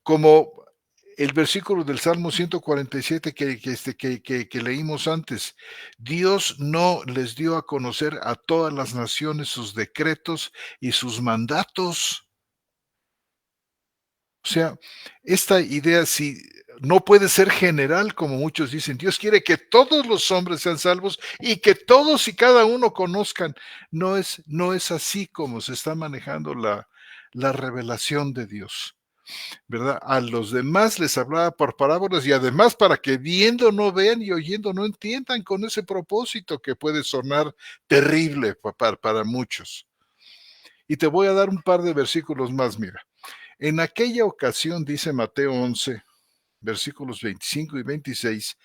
Como el versículo del Salmo 147 que leímos antes, Dios no les dio a conocer a todas las naciones sus decretos y sus mandatos. O sea, esta idea sí no puede ser general, como muchos dicen. Dios quiere que todos los hombres sean salvos y que todos y cada uno conozcan. No es así como se está manejando la revelación de Dios, ¿verdad? A los demás les hablaba por parábolas y además para que viendo no vean y oyendo no entiendan, con ese propósito que puede sonar terrible para muchos. Y te voy a dar un par de versículos más, mira. En aquella ocasión, dice Mateo 11, versículos 25 y 26.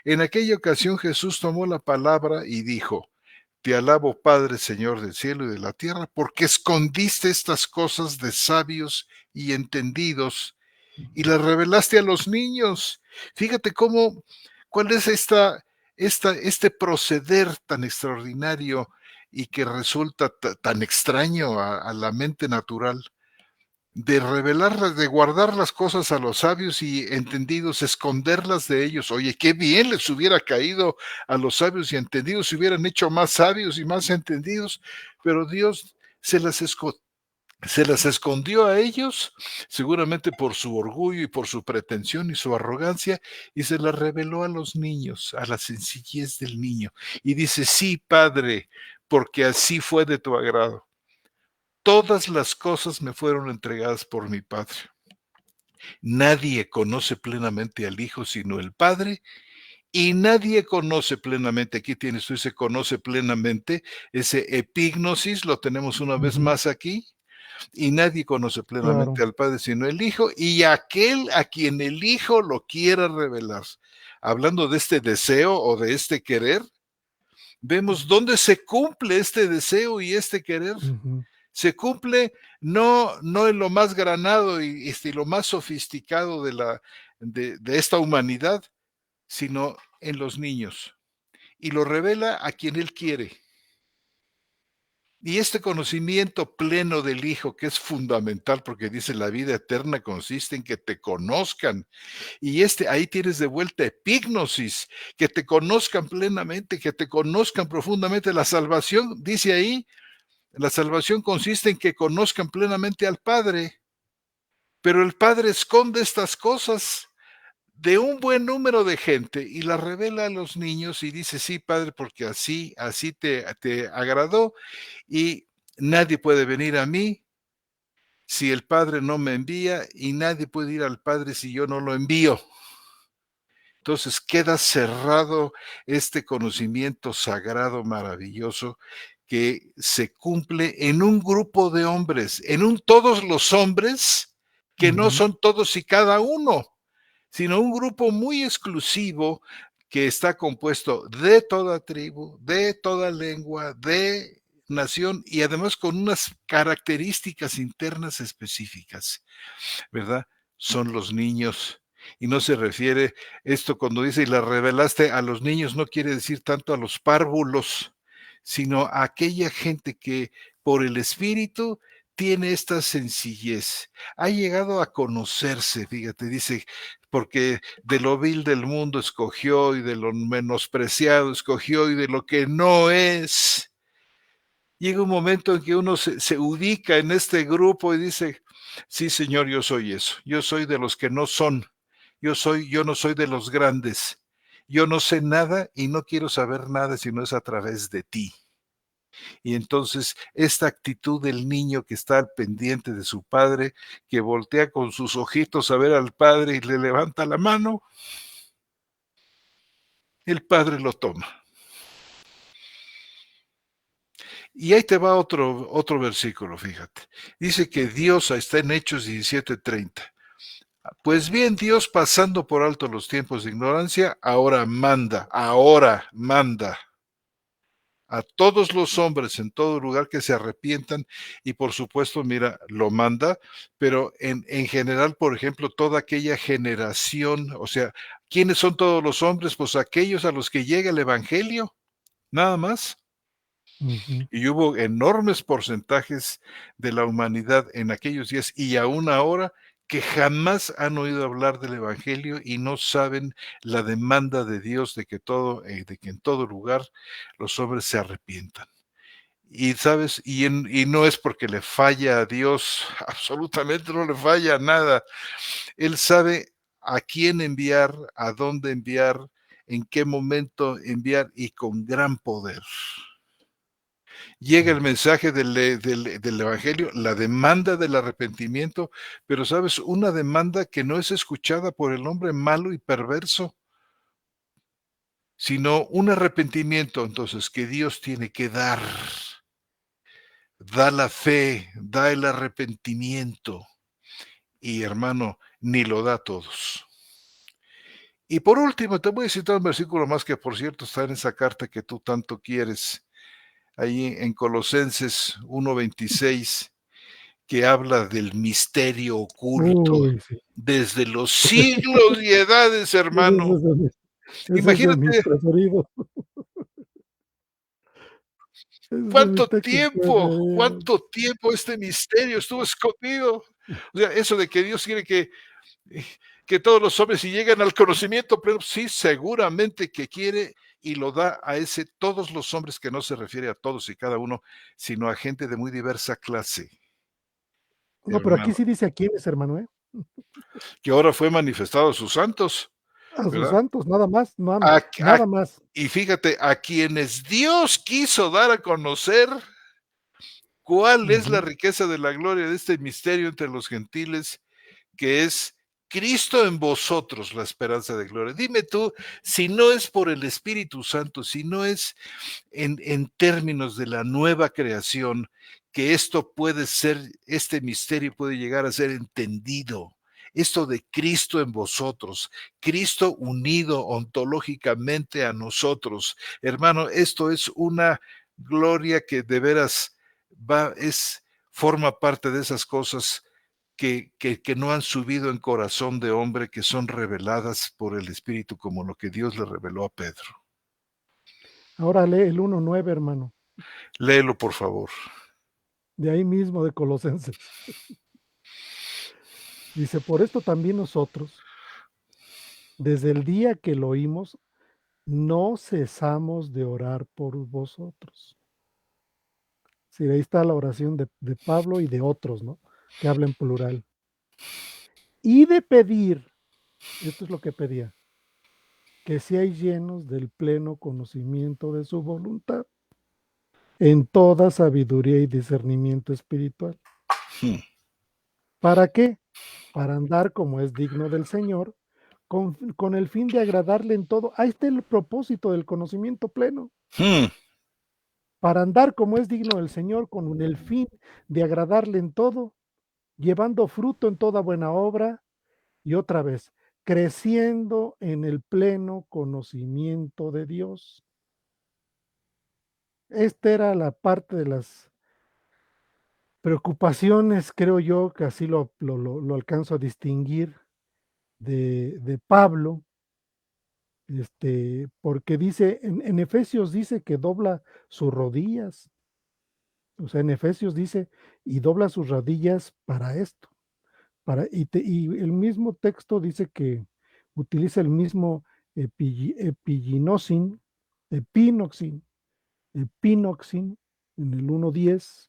En aquella ocasión Jesús tomó la palabra y dijo: Te alabo, Padre, Señor del cielo y de la tierra, porque escondiste estas cosas de sabios y entendidos y las revelaste a los niños. Fíjate cuál es este proceder tan extraordinario y que resulta tan extraño a la mente natural, de revelarlas, de guardar las cosas a los sabios y entendidos, esconderlas de ellos. Oye, qué bien les hubiera caído a los sabios y entendidos, se hubieran hecho más sabios y más entendidos, pero Dios se las escondió a ellos, seguramente por su orgullo y por su pretensión y su arrogancia, y se las reveló a los niños, a la sencillez del niño. Y dice: sí, Padre, porque así fue de tu agrado. Todas las cosas me fueron entregadas por mi Padre. Nadie conoce plenamente al Hijo sino el Padre, y nadie conoce plenamente, aquí tienes tú ese conoce plenamente, ese epignosis, lo tenemos una vez Ujú, más aquí, y nadie conoce plenamente claro. al Padre sino el Hijo, y aquel a quien el Hijo lo quiera revelar. Hablando de este deseo o de este querer, vemos dónde se cumple este deseo y este querer. Ujú, Se cumple no en lo más granado y lo más sofisticado de esta humanidad, sino en los niños. Y lo revela a quien Él quiere. Y este conocimiento pleno del Hijo, que es fundamental, porque dice: la vida eterna consiste en que te conozcan. Y ahí tienes de vuelta epignosis, que te conozcan plenamente, que te conozcan profundamente. La salvación, dice ahí, la salvación consiste en que conozcan plenamente al Padre. Pero el Padre esconde estas cosas de un buen número de gente y las revela a los niños y dice: sí, Padre, porque así te agradó, y nadie puede venir a mí si el Padre no me envía, y nadie puede ir al Padre si yo no lo envío. Entonces queda cerrado este conocimiento sagrado, maravilloso, que se cumple en un grupo de hombres, todos los hombres, que no ujú, son todos y cada uno, sino un grupo muy exclusivo que está compuesto de toda tribu, de toda lengua, de nación, y además con unas características internas específicas, ¿verdad? Son los niños. Y no se refiere esto cuando dice: y la revelaste a los niños, no quiere decir tanto a los párvulos, sino a aquella gente que por el Espíritu tiene esta sencillez, ha llegado a conocerse. Fíjate, dice: porque de lo vil del mundo escogió, y de lo menospreciado escogió, y de lo que no es. Llega un momento en que uno se ubica en este grupo y dice: sí, Señor, yo soy eso, yo soy de los que no son, yo no soy de los grandes, yo no sé nada y no quiero saber nada si no es a través de ti. Y entonces esta actitud del niño que está al pendiente de su padre, que voltea con sus ojitos a ver al padre y le levanta la mano, el padre lo toma. Y ahí te va otro versículo, fíjate. Dice que Dios, está en Hechos 17:30. Pues bien, Dios, pasando por alto los tiempos de ignorancia, ahora manda a todos los hombres en todo lugar que se arrepientan. Y por supuesto, mira, lo manda, pero en general, por ejemplo, toda aquella generación, o sea, ¿quiénes son todos los hombres? Pues aquellos a los que llega el Evangelio, nada más. ujú, Y hubo enormes porcentajes de la humanidad en aquellos días y aún ahora, que jamás han oído hablar del Evangelio y no saben la demanda de Dios de que en todo lugar los hombres se arrepientan. Y sabes, y no es porque le falla a Dios, absolutamente no le falla nada. Él sabe a quién enviar, a dónde enviar, en qué momento enviar, y con gran poder. Llega el ujú. mensaje del Evangelio, la demanda del arrepentimiento, pero sabes, una demanda que no es escuchada por el hombre malo y perverso, sino un arrepentimiento entonces que Dios tiene que dar. Da la fe, da el arrepentimiento, y hermano, ni lo da a todos. Y por último, te voy a citar un versículo más que, por cierto, está en esa carta que tú tanto quieres, ahí en Colosenses 1:26, que habla del misterio oculto Uy, sí. desde los siglos y edades, Ese hermano. es de mis ese es de mis Imagínate preferidos. Ese es de mis textos preferidos. cuánto tiempo este misterio estuvo escondido. O sea, eso de que Dios quiere que todos los hombres si llegan al conocimiento pleno, sí, seguramente que quiere y lo da a ese todos los hombres, que no se refiere a todos y cada uno, sino a gente de muy diversa clase, No, pero aquí hermano, sí dice a quiénes, hermano, ¿eh? que ahora fue manifestado a sus santos, A sus ¿verdad? santos, nada más, A a nada más. y fíjate, a quienes Dios quiso dar a conocer cuál es la Ujú. riqueza de la gloria de este misterio entre los gentiles, que es Cristo en vosotros, la esperanza de gloria. Dime tú, si no es por el Espíritu Santo, si no es en términos de la nueva creación, que esto puede ser, este misterio puede llegar a ser entendido. Esto de Cristo en vosotros, Cristo unido ontológicamente a nosotros. Hermano, esto es una gloria que de veras forma parte de esas cosas que no han subido en corazón de hombre, que son reveladas por el Espíritu, como lo que Dios le reveló a Pedro. Ahora lee el 1:9, hermano, Léelo, por favor. de ahí mismo de Colosenses. Dice: "Por esto también nosotros, desde el día que lo oímos, no cesamos de orar por vosotros". Sí, ahí está la oración de Pablo y de otros, ¿no? Que habla en plural. Y de pedir, esto es lo que pedía, que seáis llenos del pleno conocimiento de su voluntad, en toda sabiduría y discernimiento espiritual. Hmm, ¿Para qué? Para andar como es digno del Señor, con el fin de agradarle en todo. Ahí está el propósito del conocimiento pleno. hmm, Para andar como es digno del Señor, con el fin de agradarle en todo, llevando fruto en toda buena obra y otra vez, creciendo en el pleno conocimiento de Dios. Esta era la parte de las preocupaciones, creo yo, que así lo alcanzo a distinguir de Pablo, porque dice, en Efesios dice que dobla sus rodillas, o sea, en Efesios dice, y dobla sus rodillas para esto, y el mismo texto dice que utiliza el mismo epiginosin, epinoxin, epinoxin, en el 1:10,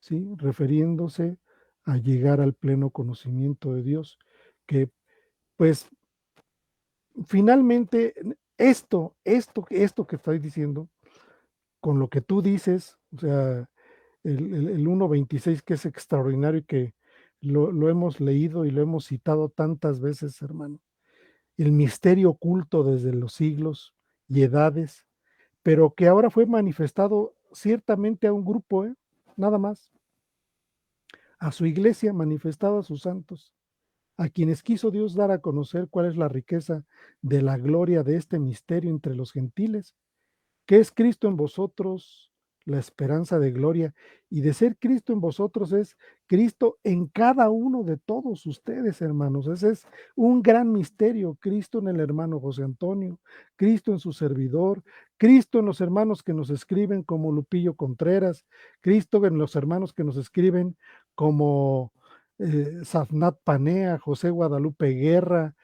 ¿sí? Refiriéndose a llegar al pleno conocimiento de Dios, que pues finalmente esto que estoy diciendo, con lo que tú dices, o sea, el 1:26 que es extraordinario y que lo hemos leído y lo hemos citado tantas veces, hermano. El misterio oculto desde los siglos y edades, pero que ahora fue manifestado ciertamente a un grupo, nada más, a su iglesia, manifestado a sus santos, a quienes quiso Dios dar a conocer cuál es la riqueza de la gloria de este misterio entre los gentiles, que es Cristo en vosotros, la esperanza de gloria, y de ser Cristo en vosotros es Cristo en cada uno de todos ustedes, hermanos. Ese es un gran misterio, Cristo en el hermano José Antonio, Cristo en su servidor, Cristo en los hermanos que nos escriben como Lupillo Contreras, Cristo en los hermanos que nos escriben como Safnat Panea, José Guadalupe Guerra,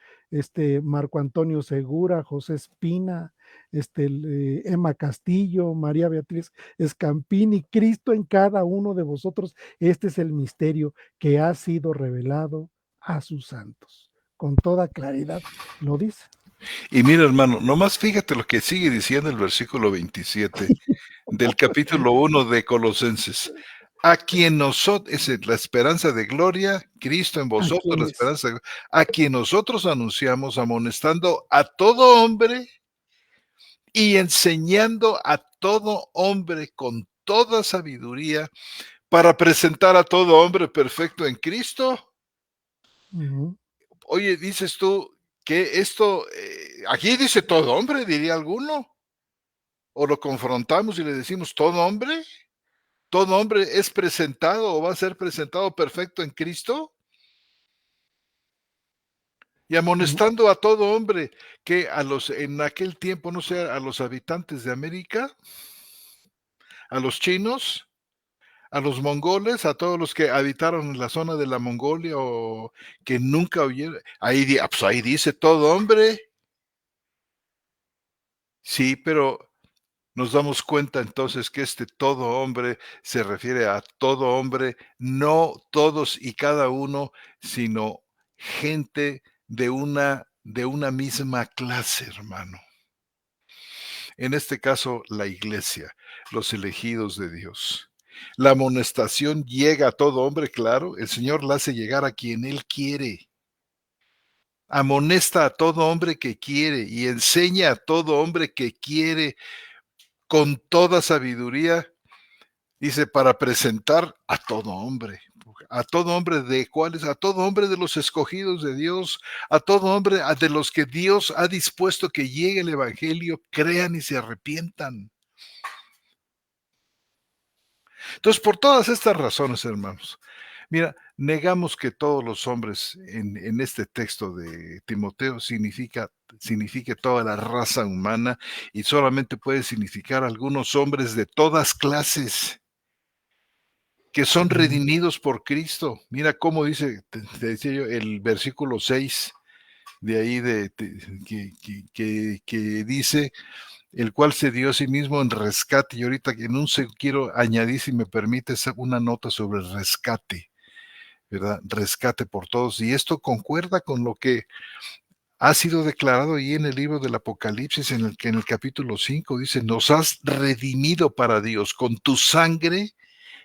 Marco Antonio Segura, José Espina, Emma Castillo, María Beatriz Escampini, Cristo en cada uno de vosotros. Este es el misterio que ha sido revelado a sus santos. Con toda claridad lo dice. Y mira, hermano, nomás fíjate lo que sigue diciendo el versículo 27 del capítulo 1 de Colosenses. A quien nosotros, es la esperanza de gloria, Cristo en ¿A vosotros, la quiénes? esperanza de, a quien nosotros anunciamos, amonestando a todo hombre y enseñando a todo hombre con toda sabiduría para presentar a todo hombre perfecto en Cristo. Ujú. Oye, dices tú, que esto, aquí dice todo hombre, diría alguno, o lo confrontamos y le decimos todo hombre es presentado o va a ser presentado perfecto en Cristo, y Mm, amonestando a todo hombre que a los en aquel tiempo, no sé, a los habitantes de América, a los chinos, a los mongoles, a todos los que habitaron en la zona de la Mongolia o que nunca oyeron, pues ahí dice todo hombre. Sí, pero nos damos cuenta entonces que este todo hombre se refiere a todo hombre, no todos y cada uno, sino gente de una misma clase, hermano. En este caso, la iglesia, los elegidos de Dios. La amonestación llega a todo hombre, claro, el Señor la hace llegar a quien Él quiere. Amonesta a todo hombre que quiere y enseña a todo hombre que quiere con toda sabiduría, dice, para presentar a todo hombre de cuáles, a todo hombre de los escogidos de Dios, a todo hombre de los que Dios ha dispuesto que llegue el Evangelio, crean y se arrepientan. Entonces, por todas estas razones, hermanos, mira, negamos que todos los hombres en este texto de Timoteo signifique toda la raza humana y solamente puede significar algunos hombres de todas clases que son ujú. redimidos por Cristo. Mira cómo dice, te decía yo, el versículo 6 de ahí que dice, el cual se dio a sí mismo en rescate. Y ahorita quiero añadir, si me permites, una nota sobre el rescate, ¿verdad? Rescate por todos. Y esto concuerda con lo que ha sido declarado ahí en el libro del Apocalipsis, en el que en el capítulo 5 dice, nos has redimido para Dios con tu sangre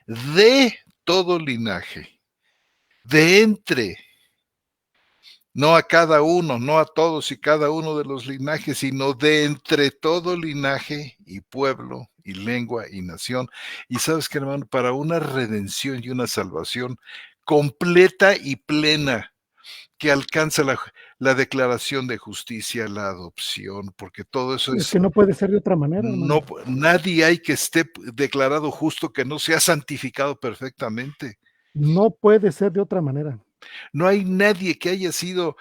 de todo linaje, de entre, no a cada uno, no a todos y cada uno de los linajes, sino de entre todo linaje y pueblo y lengua y nación. Y sabes que, hermano, para una redención y una salvación completa y plena que alcanza la declaración de justicia, la adopción, porque todo eso Es es, que no puede ser de otra manera, no, hermano. nadie hay que esté declarado justo que no sea santificado perfectamente. No puede ser de otra manera. No hay nadie que haya sido,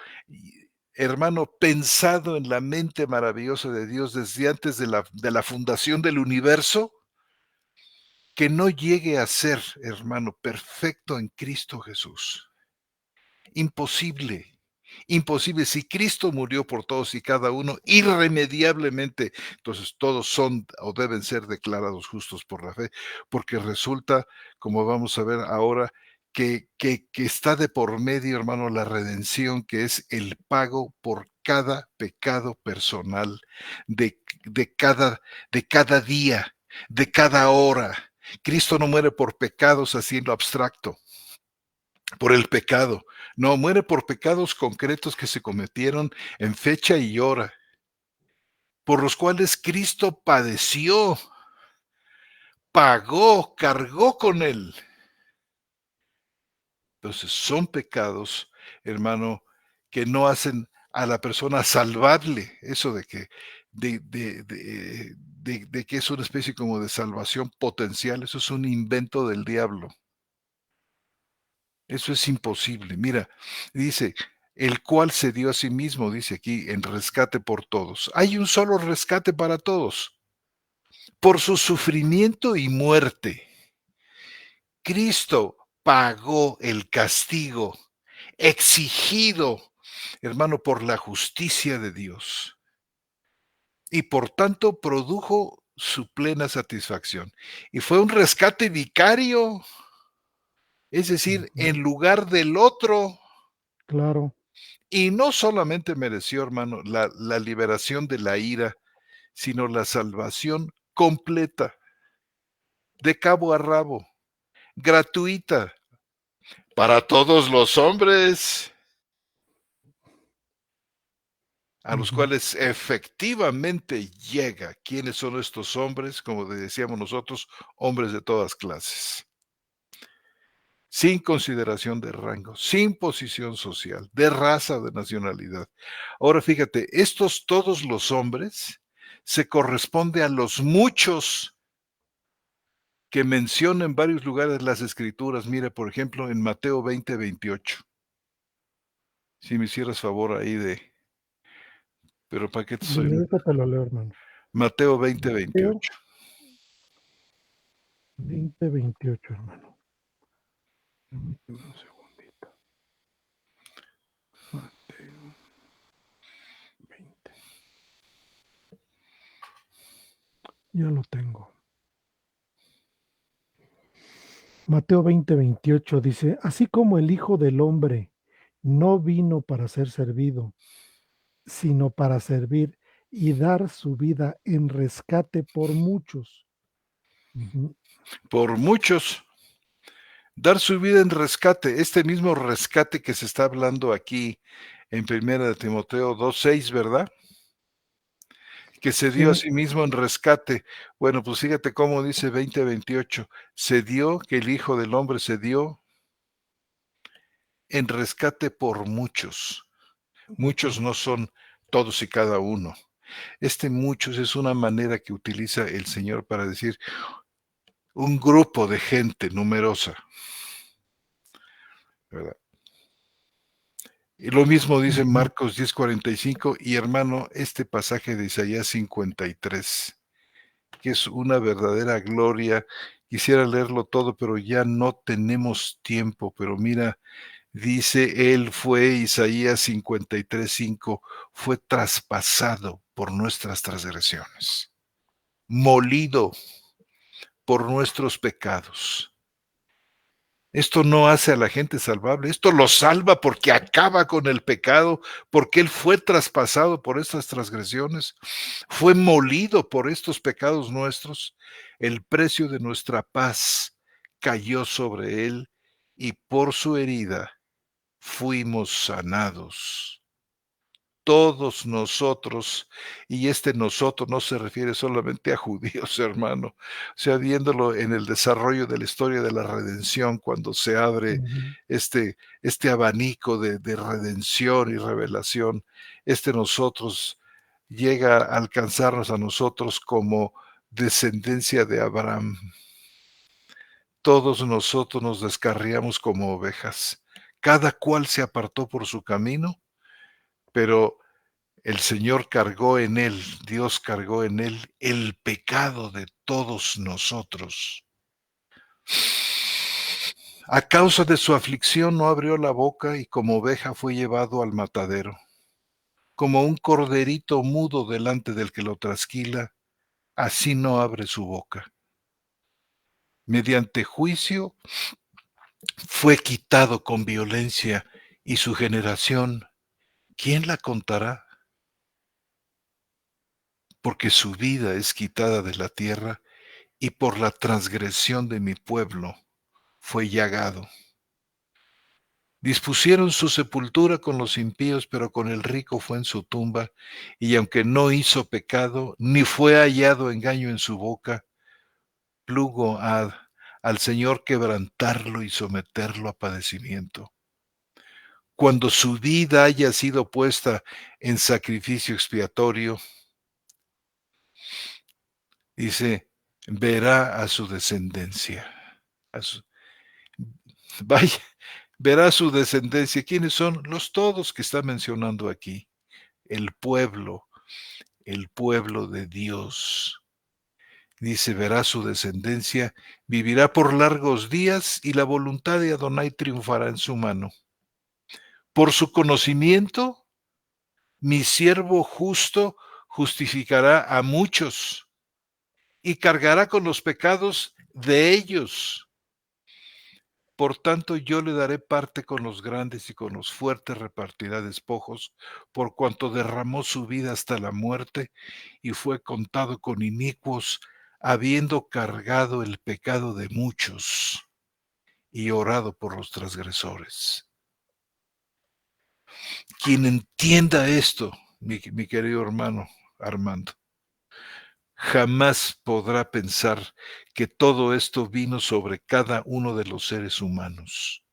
hermano, pensado en la mente maravillosa de Dios desde antes de la fundación del universo, que no llegue a ser, hermano, perfecto en Cristo Jesús. Imposible. Imposible. Si Cristo murió por todos y cada uno, irremediablemente, entonces todos son o deben ser declarados justos por la fe, porque resulta, como vamos a ver ahora, que está de por medio, hermano, la redención, que es el pago por cada pecado personal de cada día, de cada hora. Cristo no muere por pecados así en lo abstracto, por el pecado. No, muere por pecados concretos que se cometieron en fecha y hora, por los cuales Cristo padeció, pagó, cargó con él. Entonces son pecados, hermano, que no hacen a la persona salvable. Eso de que es una especie como de salvación potencial, eso es un invento del diablo. Eso es imposible. Mira, dice, el cual se dio a sí mismo, dice aquí, en rescate por todos. Hay un solo rescate para todos. Por su sufrimiento y muerte, Cristo pagó el castigo exigido, hermano, por la justicia de Dios. Y por tanto produjo su plena satisfacción. Y fue un rescate vicario, es decir, Ujú. en lugar del otro. Claro. Y no solamente mereció, hermano, la liberación de la ira, sino la salvación completa, de cabo a rabo, gratuita, para todos los hombres, a los Ujú. cuales efectivamente llega. ¿Quiénes son estos hombres? Como decíamos nosotros, hombres de todas clases. sin consideración de rango, sin posición social, de raza o de nacionalidad. Ahora fíjate, estos todos los hombres se corresponde a los muchos que menciona en varios lugares las Escrituras. Mira, por ejemplo, en Mateo 20:28. Si me hicieras favor ahí de, pero ¿para qué te soy? Ahorita te lo leo, hermano. Mateo 20, Mateo 28. 20:28, hermano. Permíteme un segundito. Mateo 20. Ya lo tengo. Mateo 20:28 dice, así como el Hijo del Hombre no vino para ser servido, sino para servir y dar su vida en rescate por muchos. Ujú. Por muchos, dar su vida en rescate, este mismo rescate que se está hablando aquí en Primera de Timoteo 2:6, ¿verdad? Que se dio a Sí, sí mismo en rescate. Bueno, pues fíjate cómo dice 20:28, se dio, que el Hijo del Hombre se dio en rescate por muchos. Muchos ujú, no son todos y cada uno. Este muchos es una manera que utiliza el Señor para decir un grupo de gente numerosa, ¿verdad? Y lo mismo dice ujú, Marcos 10:45 y hermano, este pasaje de Isaías 53, que es una verdadera gloria. Quisiera leerlo todo, pero ya no tenemos tiempo. Pero mira, dice, él fue, Isaías 53:5, fue traspasado por nuestras transgresiones, molido por nuestros pecados. Esto no hace a la gente salvable, esto lo salva porque acaba con el pecado, porque Él fue traspasado por estas transgresiones, fue molido por estos pecados nuestros, el precio de nuestra paz cayó sobre Él y por su herida fuimos sanados. Todos nosotros, y este nosotros no se refiere solamente a judíos, hermano, o sea, viéndolo en el desarrollo de la historia de la redención, cuando se abre ujú, este abanico de redención y revelación, este nosotros llega a alcanzarnos a nosotros como descendencia de Abraham. Todos nosotros nos descarriamos como ovejas, cada cual se apartó por su camino, pero el Señor cargó en él, Dios cargó en él el pecado de todos nosotros. A causa de su aflicción no abrió la boca y como oveja fue llevado al matadero. Como un corderito mudo delante del que lo trasquila, así no abre su boca. Mediante juicio fue quitado con violencia y su generación, ¿quién la contará? Porque su vida es quitada de la tierra y por la transgresión de mi pueblo fue llagado. Dispusieron su sepultura con los impíos, pero con el rico fue en su tumba, y aunque no hizo pecado, ni fue hallado engaño en su boca, plugo al Señor quebrantarlo y someterlo a padecimiento. Cuando su vida haya sido puesta en sacrificio expiatorio, dice, verá a su descendencia. A su, vaya, verá su descendencia. ¿Quiénes son? Los todos que está mencionando aquí. El pueblo de Dios. Dice, verá su descendencia, vivirá por largos días y la voluntad de Adonai triunfará en su mano. Por su conocimiento, mi siervo justo justificará a muchos y cargará con los pecados de ellos. Por tanto, yo le daré parte con los grandes y con los fuertes repartirá despojos, por cuanto derramó su vida hasta la muerte y fue contado con inicuos, habiendo cargado el pecado de muchos y orado por los transgresores. Quien entienda esto, mi querido hermano Armando, jamás podrá pensar que todo esto vino sobre cada uno de los seres humanos,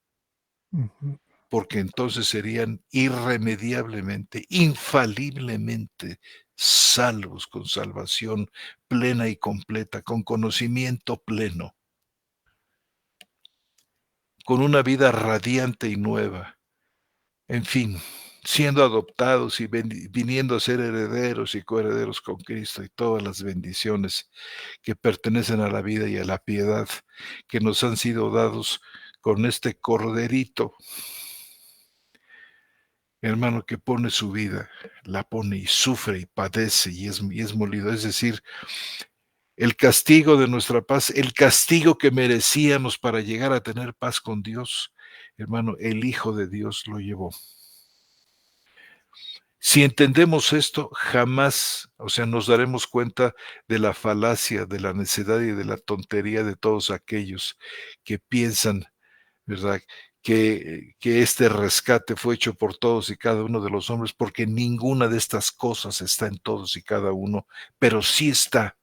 Ujú. porque entonces serían irremediablemente, infaliblemente salvos con salvación plena y completa, con conocimiento pleno, con una vida radiante y nueva. En fin, siendo adoptados y viniendo a ser herederos y coherederos con Cristo y todas las bendiciones que pertenecen a la vida y a la piedad que nos han sido dados con este corderito, hermano, que pone su vida, la pone y sufre y padece y es molido. Es decir, el castigo de nuestra paz, el castigo que merecíamos para llegar a tener paz con Dios, hermano, el Hijo de Dios lo llevó. Si entendemos esto, jamás, o sea, nos daremos cuenta de la falacia, de la necedad y de la tontería de todos aquellos que piensan, ¿verdad?, que este rescate fue hecho por todos y cada uno de los hombres, porque ninguna de estas cosas está en todos y cada uno, pero sí está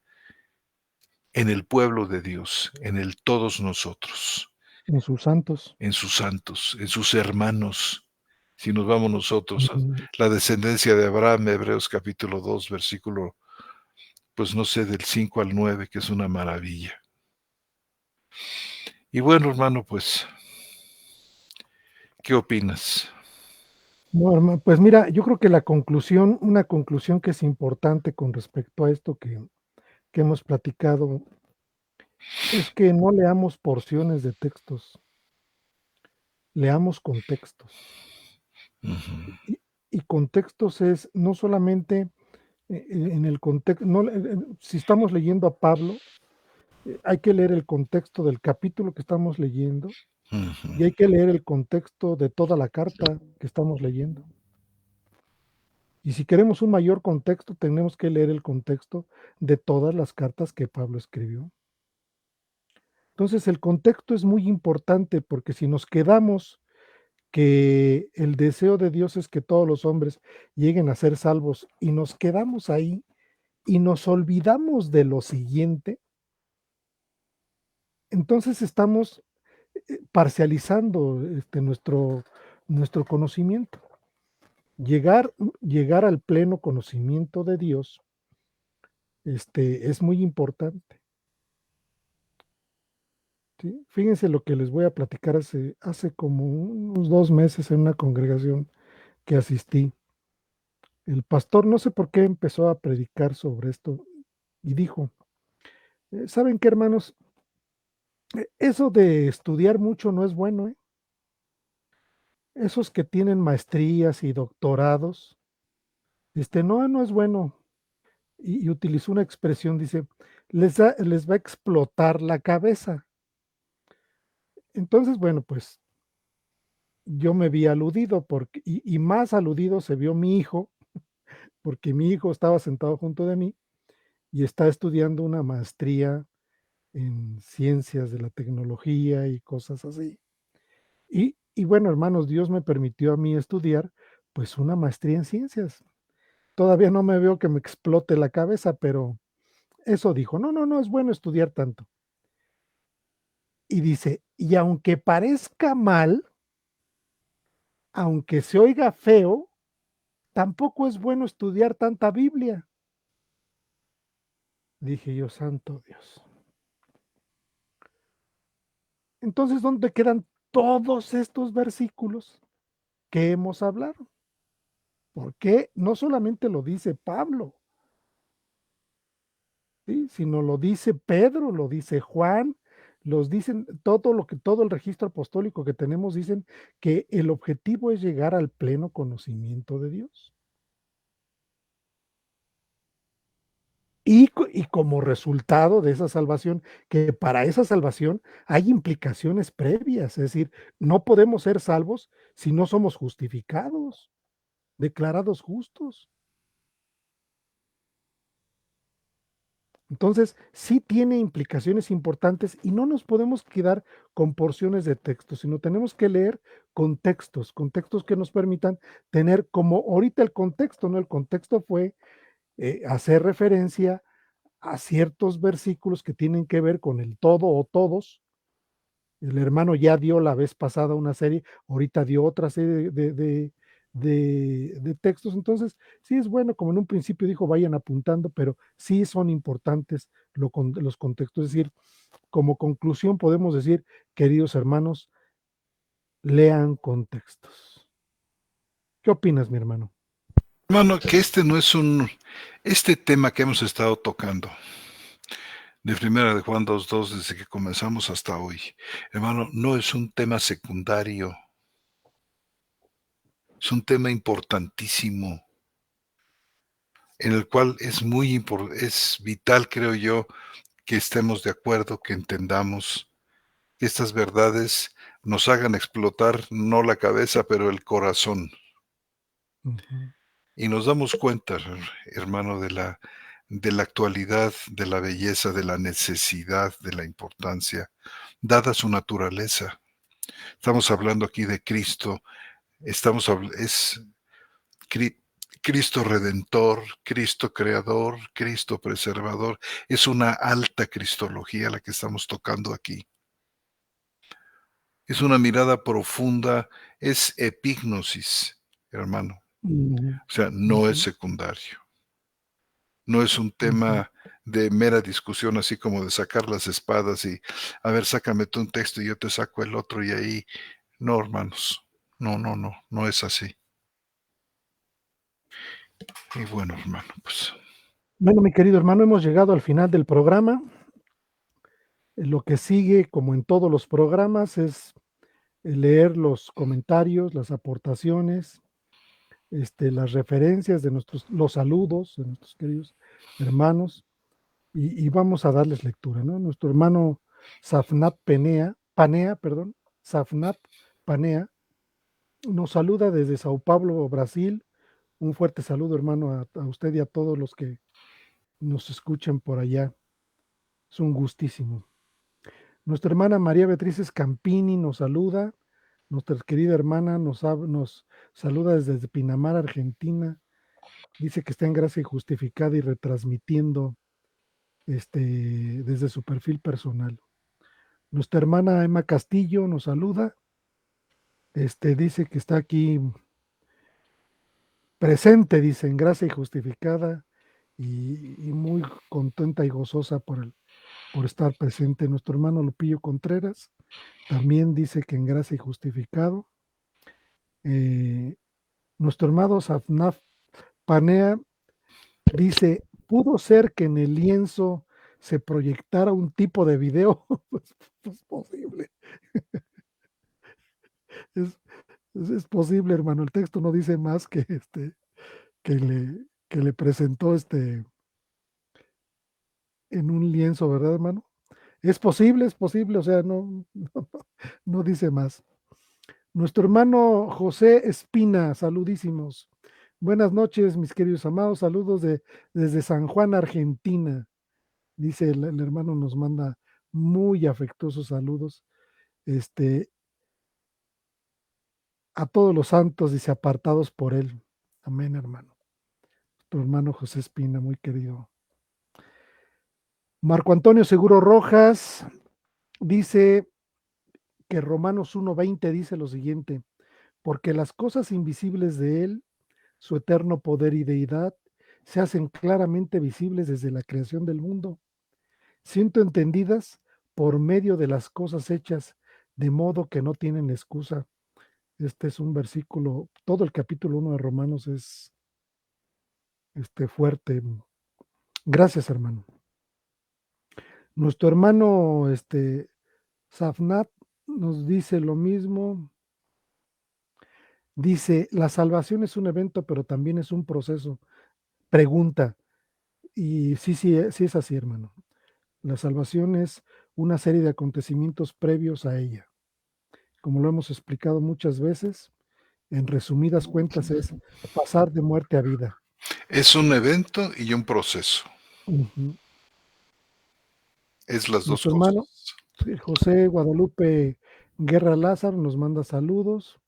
en el pueblo de Dios, en el todos nosotros, En sus santos. en sus santos, en sus hermanos. Si nos vamos nosotros a Ujú. la descendencia de Abraham, Hebreos capítulo 2 versículo, pues no sé, del 5 al 9, que es una maravilla. Y bueno, hermano, pues, ¿qué opinas? No, pues mira, yo creo que una conclusión que es importante con respecto a esto que hemos platicado, es que no leamos porciones de textos, leamos contextos. Ujú, Y y contextos es no solamente, en el contexto, no, si estamos leyendo a Pablo, hay que leer el contexto del capítulo que estamos leyendo, ujú. y hay que leer el contexto de toda la carta que estamos leyendo. Y si queremos un mayor contexto, tenemos que leer el contexto de todas las cartas que Pablo escribió. Entonces, el contexto es muy importante porque si nos quedamos que el deseo de Dios es que todos los hombres lleguen a ser salvos y nos quedamos ahí y nos olvidamos de lo siguiente, entonces estamos parcializando nuestro conocimiento. Llegar al pleno conocimiento de Dios es muy importante. ¿Sí? Fíjense lo que les voy a platicar hace como unos 2 meses en una congregación que asistí. El pastor, no sé por qué, empezó a predicar sobre esto y dijo, ¿saben qué, hermanos? Eso de estudiar mucho no es bueno, ¿eh? Esos que tienen maestrías y doctorados, no es bueno. Y utilizó una expresión, dice, les va a explotar la cabeza. Entonces, bueno, pues yo me vi aludido y más aludido se vio mi hijo, porque mi hijo estaba sentado junto de mí y está estudiando una maestría en ciencias de la tecnología y cosas así. Y bueno, hermanos, Dios me permitió a mí estudiar pues una maestría en ciencias. Todavía no me veo que me explote la cabeza, pero eso dijo, no, no, no es bueno estudiar tanto. Y dice, y aunque parezca mal, aunque se oiga feo, tampoco es bueno estudiar tanta Biblia. Dije yo, santo Dios. Entonces, ¿dónde quedan todos estos versículos que hemos hablado? Porque no solamente lo dice Pablo, ¿sí? Sino lo dice Pedro, lo dice Juan, los dicen todo el registro apostólico que tenemos dicen que el objetivo es llegar al pleno conocimiento de Dios. Y como resultado de esa salvación, que para esa salvación hay implicaciones previas, es decir, no podemos ser salvos si no somos justificados, declarados justos. Entonces, sí tiene implicaciones importantes y no nos podemos quedar con porciones de texto, sino tenemos que leer contextos que nos permitan tener como ahorita el contexto, ¿no? El contexto fue hacer referencia a ciertos versículos que tienen que ver con el todo o todos. El hermano ya dio la vez pasada una serie, ahorita dio otra serie de textos. Entonces, sí es bueno, como en un principio dijo, vayan apuntando, pero sí son importantes los contextos. Es decir, como conclusión podemos decir, queridos hermanos, lean contextos. ¿Qué opinas, mi hermano? Hermano, que este tema que hemos estado tocando, de Primera de Juan 2:2, desde que comenzamos hasta hoy, hermano, no es un tema secundario, es un tema importantísimo, en el cual es vital, creo yo, que estemos de acuerdo, que entendamos que estas verdades nos hagan explotar no la cabeza, pero el corazón. Ujú, Y nos damos cuenta, hermano, de la actualidad, de la belleza, de la necesidad, de la importancia, dada su naturaleza. Estamos hablando aquí de Cristo, es Cri- Cristo redentor, Cristo creador, Cristo preservador. Es una alta cristología la que estamos tocando aquí. Es una mirada profunda, es epignosis, hermano. ujú, O sea, no es ujú, secundario. No es un ujú. tema de mera discusión, así como de sacar las espadas y, a ver, sácame tú un texto y yo te saco el otro y ahí. No, hermanos. No, no, no, no es así. Y bueno, hermano, pues Bueno, mi querido hermano, hemos llegado al final del programa. Lo que sigue, como en todos los programas, es leer los comentarios, las aportaciones, las referencias de los saludos de nuestros queridos hermanos, y vamos a darles lectura, ¿no? Nuestro hermano Safnat Panea, perdón, Safnat Panea, nos saluda desde Sao Paulo, Brasil. Un fuerte saludo, hermano, a usted y a todos los que nos escuchan por allá. Es un gustísimo. Nuestra hermana María Beatriz Scampini nos saluda. Nuestra querida hermana nos saluda desde Pinamar, Argentina. Dice que está en gracia y justificada y retransmitiendo desde su perfil personal. Nuestra hermana Emma Castillo nos saluda. Dice que está aquí presente, dice, en gracia y justificada y muy contenta y gozosa por estar presente. Nuestro hermano Lupillo Contreras también dice que en gracia y justificado. Eh, Nuestro hermano Safnaf Panea dice, ¿pudo ser que en el lienzo se proyectara un tipo de video? Pues posible. Es, es posible, hermano. El texto no dice más que le presentó en un lienzo, ¿verdad, hermano? Es posible, o sea, no dice más. Nuestro hermano José Espina, saludísimos. Buenas noches, mis queridos amados. Saludos desde San Juan, Argentina. Dice el hermano, nos manda muy afectuosos saludos. Este, a todos los santos, dice, apartados por él. Amén, hermano. Tu hermano José Espina, muy querido. Marco Antonio Seguro Rojas dice que Romanos 1:20 dice lo siguiente, porque las cosas invisibles de él, su eterno poder y deidad, se hacen claramente visibles desde la creación del mundo, siendo entendidas por medio de las cosas hechas, de modo que no tienen excusa. Este es un versículo, todo el capítulo 1 de Romanos es fuerte. Gracias, hermano. Nuestro hermano Safnat nos dice lo mismo. Dice, la salvación es un evento, pero también es un proceso. Pregunta, y sí, sí, sí es así, hermano. La salvación es una serie de acontecimientos previos a ella. Como lo hemos explicado muchas veces, en resumidas cuentas es pasar de muerte a vida. es un evento y un proceso. Ujú. Es las dos Nuestro cosas. hermano sí, José Guadalupe Guerra Lázaro nos manda saludos.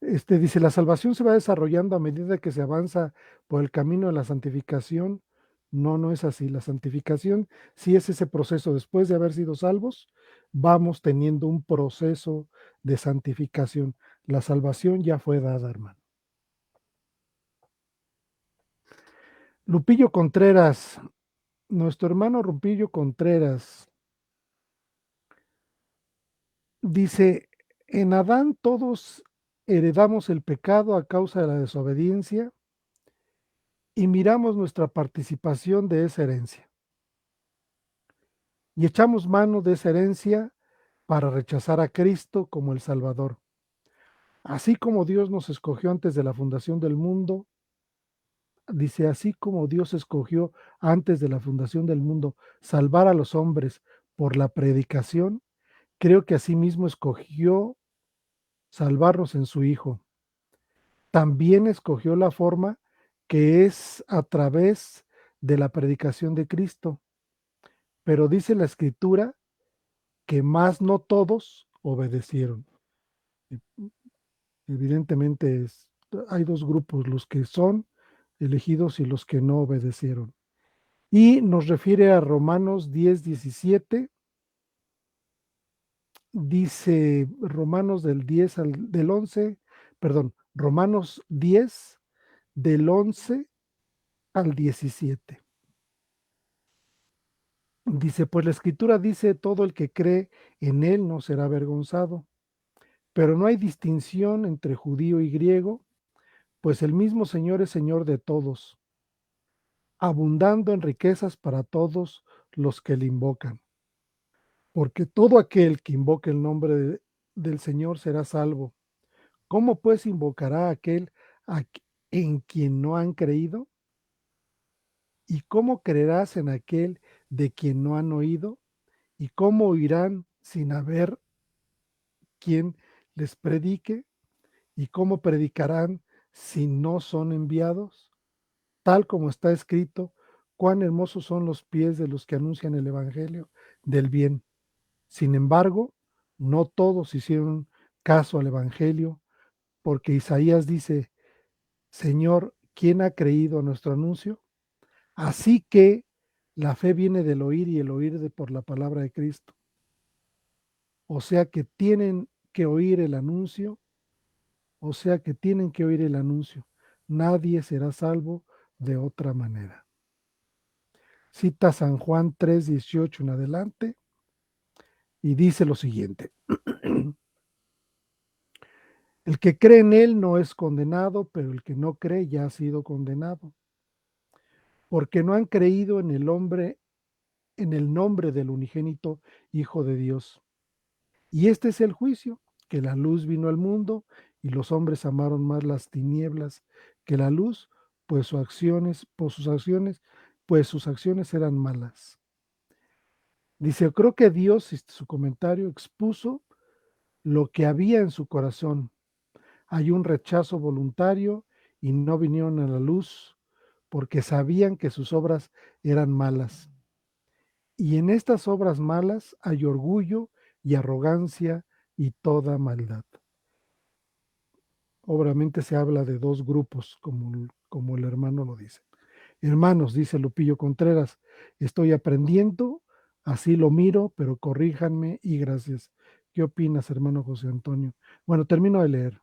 Dice, la salvación se va desarrollando a medida que se avanza por el camino de la santificación. No, no es así. La santificación sí es ese proceso. Después de haber sido salvos, vamos teniendo un proceso de santificación. La salvación ya fue dada, hermano. Lupillo Contreras, nuestro hermano Lupillo Contreras, dice, en Adán todos heredamos el pecado a causa de la desobediencia y miramos nuestra participación de esa herencia. Y echamos mano de esa herencia para rechazar a Cristo como el Salvador. Así como Dios nos escogió antes de la fundación del mundo, dice, así como Dios escogió antes de la fundación del mundo salvar a los hombres por la predicación, creo que asimismo escogió salvarnos en su Hijo. También escogió la forma que es a través de la predicación de Cristo. Pero dice la Escritura que más no todos obedecieron. Evidentemente hay dos grupos, los que son elegidos y los que no obedecieron. Y nos refiere a Romanos 10:17. Dice Romanos del 11, perdón, Romanos 10 del 11 al 17. Dice, pues la escritura dice, todo el que cree en él no será avergonzado, pero no hay distinción entre judío y griego, pues el mismo Señor es Señor de todos, abundando en riquezas para todos los que le invocan. Porque todo aquel que invoque el nombre del Señor será salvo. ¿Cómo pues invocará aquel a, en quien no han creído? ¿Y cómo creerás en aquel de quien no han oído? ¿Y cómo oirán sin haber quien les predique? ¿Y cómo predicarán si no son enviados? Tal como está escrito, cuán hermosos son los pies de los que anuncian el Evangelio del bien. Sin embargo, no todos hicieron caso al Evangelio, porque Isaías dice, Señor, ¿quién ha creído a nuestro anuncio? Así que la fe viene del oír y el oír por la palabra de Cristo. O sea que tienen que oír el anuncio, o sea que tienen que oír el anuncio. Nadie será salvo de otra manera. Cita San Juan 3:18 en adelante y dice lo siguiente. El que cree en él no es condenado, pero el que no cree ya ha sido condenado, porque no han creído en el hombre, en el nombre del unigénito Hijo de Dios. Y este es el juicio, que la luz vino al mundo y los hombres amaron más las tinieblas que la luz, pues sus acciones eran malas. Dice, creo que Dios, su comentario, expuso lo que había en su corazón. Hay un rechazo voluntario y no vinieron a la luz porque sabían que sus obras eran malas. Y en estas obras malas hay orgullo y arrogancia y toda maldad. Obviamente se habla de dos grupos, como el hermano lo dice. Hermanos, dice Lupillo Contreras, estoy aprendiendo, así lo miro, pero corríjanme y gracias. ¿Qué opinas, hermano José Antonio? Bueno, termino de leer.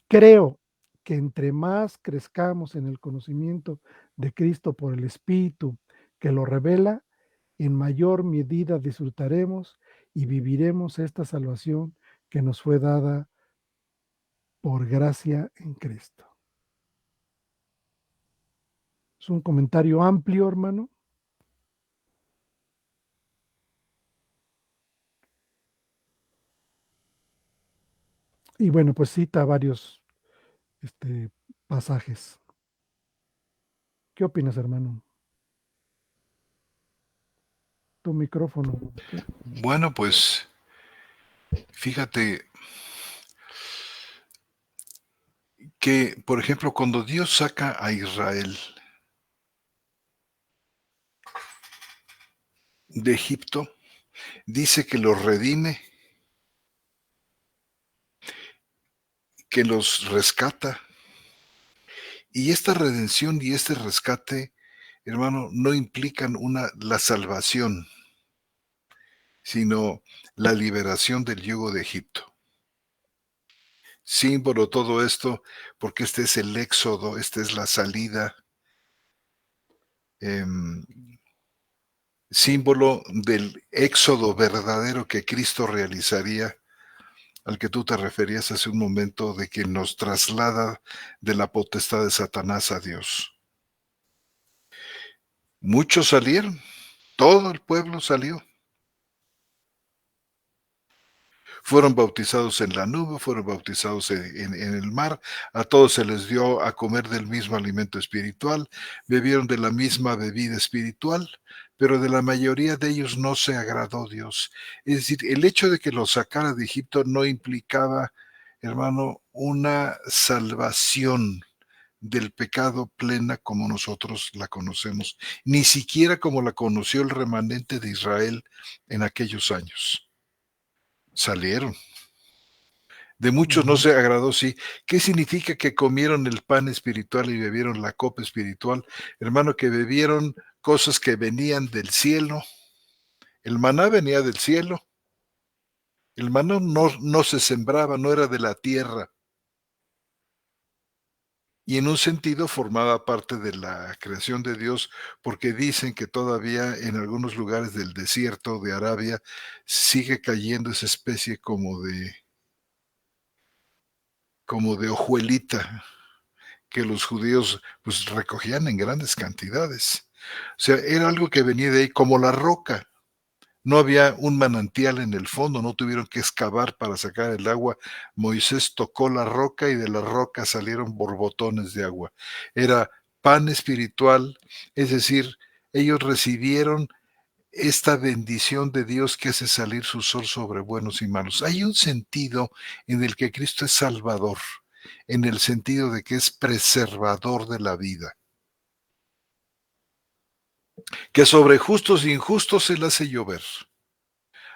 Creo que entre más crezcamos en el conocimiento de Cristo por el Espíritu que lo revela, en mayor medida disfrutaremos y viviremos esta salvación que nos fue dada por gracia en Cristo. Es un comentario amplio, hermano. Y bueno, pues cita varios pasajes. ¿Qué opinas, hermano? Tu micrófono. Bueno, pues fíjate que, por ejemplo, cuando Dios saca a Israel de Egipto, dice que los redime que los rescata. Y esta redención y este rescate, hermano, no implican la salvación, sino la liberación del yugo de Egipto. Símbolo todo esto, porque este es el éxodo, esta es la salida, em, símbolo del éxodo verdadero que Cristo realizaría, al que tú te referías hace un momento, de que nos traslada de la potestad de Satanás a Dios. Muchos salieron, todo el pueblo salió. Fueron bautizados en la nube, fueron bautizados en el mar, a todos se les dio a comer del mismo alimento espiritual, bebieron de la misma bebida espiritual, pero de la mayoría de ellos no se agradó Dios. Es decir, el hecho de que los sacara de Egipto no implicaba, hermano, una salvación del pecado plena como nosotros la conocemos, ni siquiera como la conoció el remanente de Israel en aquellos años. Salieron. De muchos no Ujú. se agradó, sí. ¿Qué significa que comieron el pan espiritual y bebieron la copa espiritual? Hermano, que bebieron cosas que venían del cielo. El maná venía del cielo. El maná no se sembraba, no era de la tierra. Y en un sentido formaba parte de la creación de Dios, porque dicen que todavía en algunos lugares del desierto de Arabia sigue cayendo esa especie como de hojuelita que los judíos pues recogían en grandes cantidades. O sea, era algo que venía de ahí como la roca. No había un manantial en el fondo, no tuvieron que excavar para sacar el agua. Moisés tocó la roca y de la roca salieron borbotones de agua. Era pan espiritual, es decir, ellos recibieron esta bendición de Dios que hace salir su sol sobre buenos y malos. Hay un sentido en el que Cristo es salvador, en el sentido de que es preservador de la vida, que sobre justos e injustos Él hace llover.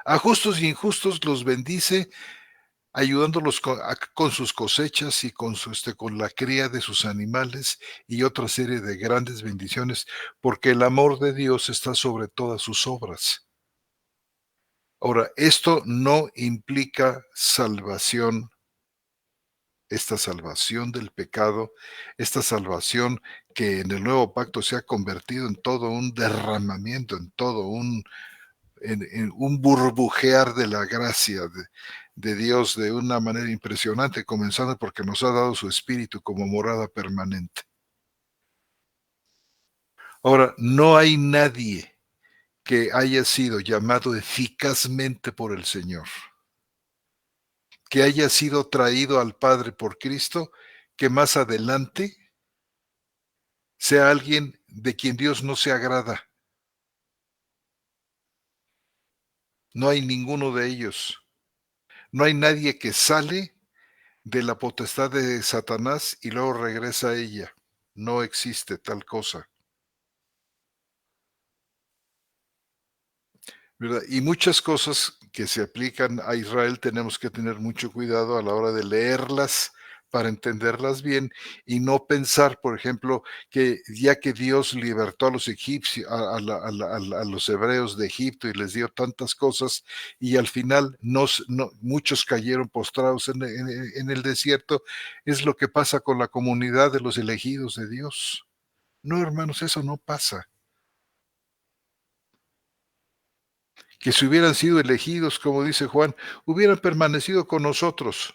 A justos y injustos los bendice ayudándolos con sus cosechas y con la cría de sus animales y otra serie de grandes bendiciones, porque el amor de Dios está sobre todas sus obras. Ahora, esto no implica salvación, esta salvación del pecado, esta salvación que en el nuevo pacto se ha convertido en todo un derramamiento, en un burbujear de la gracia de Dios de una manera impresionante, comenzando porque nos ha dado su espíritu como morada permanente. Ahora, no hay nadie que haya sido llamado eficazmente por el Señor, que haya sido traído al Padre por Cristo, que más adelante sea alguien de quien Dios no se agrada. No hay ninguno de ellos. No hay nadie que sale de la potestad de Satanás y luego regresa a ella. No existe tal cosa, ¿verdad? Y muchas cosas que se aplican a Israel tenemos que tener mucho cuidado a la hora de leerlas para entenderlas bien y no pensar, por ejemplo, que ya que Dios libertó a los egipcios, a los hebreos de Egipto y les dio tantas cosas y al final muchos cayeron postrados en el desierto, es lo que pasa con la comunidad de los elegidos de Dios. No, hermanos, eso no pasa. Que si hubieran sido elegidos, como dice Juan, hubieran permanecido con nosotros,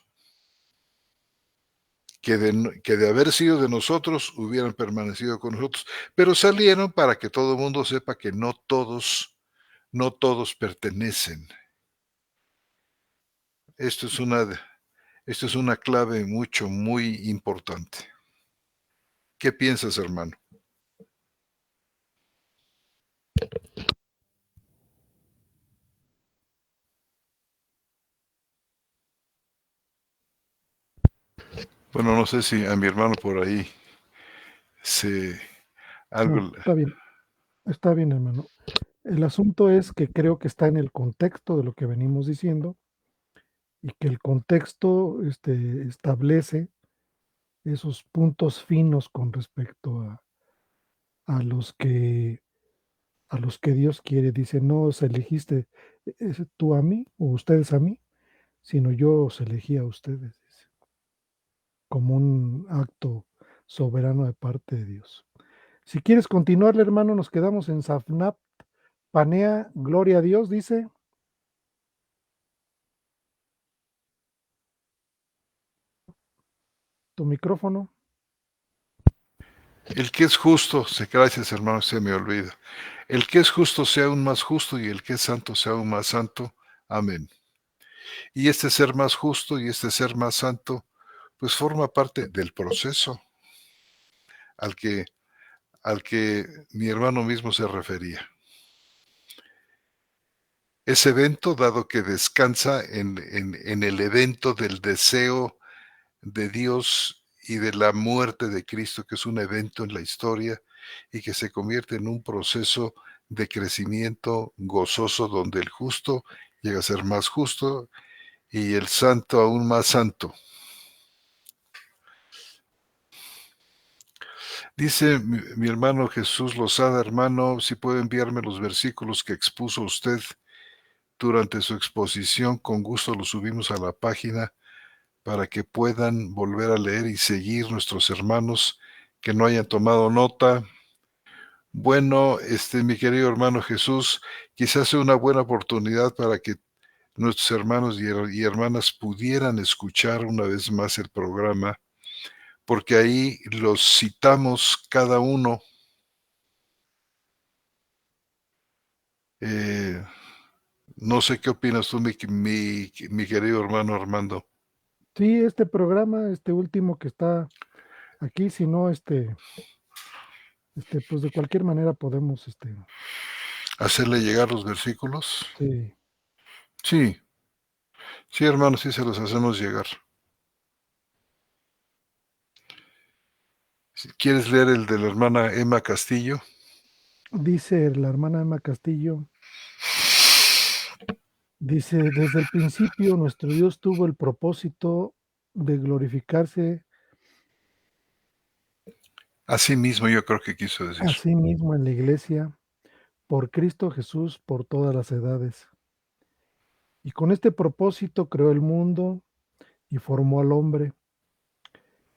que de haber sido de nosotros, hubieran permanecido con nosotros, pero salieron para que todo el mundo sepa que no todos pertenecen. Esto es una, esto es una clave muy importante. ¿Qué piensas, hermano? Bueno, no sé si a mi hermano por ahí se No, algo. está bien, hermano. El asunto es que creo que está en el contexto de lo que venimos diciendo y que el contexto establece esos puntos finos con respecto a los que a los que Dios quiere. Dice, no os elegiste tú a mí o ustedes a mí, sino yo os elegí a ustedes, dice, como un acto soberano de parte de Dios. Si quieres continuarle, hermano, nos quedamos en Safnat Panea, gloria a Dios, dice. Tu micrófono. El que es justo, gracias hermano, se me olvida. El que es justo sea aún más justo y el que es santo sea aún más santo. Amén. Y este ser más justo y este ser más santo, pues forma parte del proceso al que, al que mi hermano mismo se refería. Ese evento, dado que descansa en el evento del deseo de Dios y de la muerte de Cristo, que es un evento en la historia y que se convierte en un proceso de crecimiento gozoso donde el justo llega a ser más justo y el santo aún más santo. Dice mi hermano Jesús Lozada, hermano, si puede enviarme los versículos que expuso usted durante su exposición, con gusto los subimos a la página para que puedan volver a leer y seguir nuestros hermanos que no hayan tomado nota. Bueno, mi querido hermano Jesús, quizás sea una buena oportunidad para que nuestros hermanos y hermanas pudieran escuchar una vez más el programa, porque ahí los citamos cada uno. Eh, no sé qué opinas tú, mi querido hermano Armando. Sí, este programa, este último que está aquí, si no, pues de cualquier manera podemos, ¿Hacerle llegar los versículos? sí, Sí, sí, hermano, sí se los hacemos llegar. Si quieres leer el de la hermana Emma Castillo. dice la hermana Emma Castillo, dice, desde el principio nuestro Dios tuvo el propósito de glorificarse Así mismo yo creo que quiso decir. a sí mismo en la iglesia por Cristo Jesús por todas las edades. Y con este propósito creó el mundo y formó al hombre.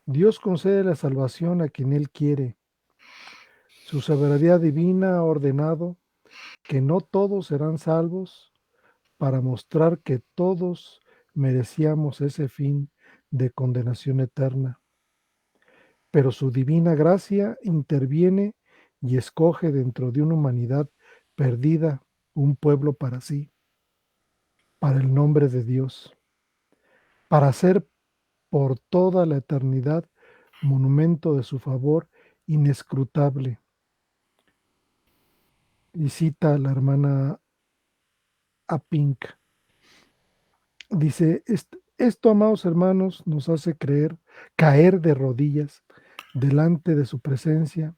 Dios concede la salvación a quien Él quiere. Su soberanía divina ha ordenado que no todos serán salvos para mostrar que todos merecíamos ese fin de condenación eterna. Pero su divina gracia interviene y escoge dentro de una humanidad perdida un pueblo para sí, para el nombre de Dios, para ser por toda la eternidad monumento de su favor inescrutable. Y cita a la hermana A. Pink. Dice, esto, amados hermanos, nos hace caer de rodillas delante de su presencia.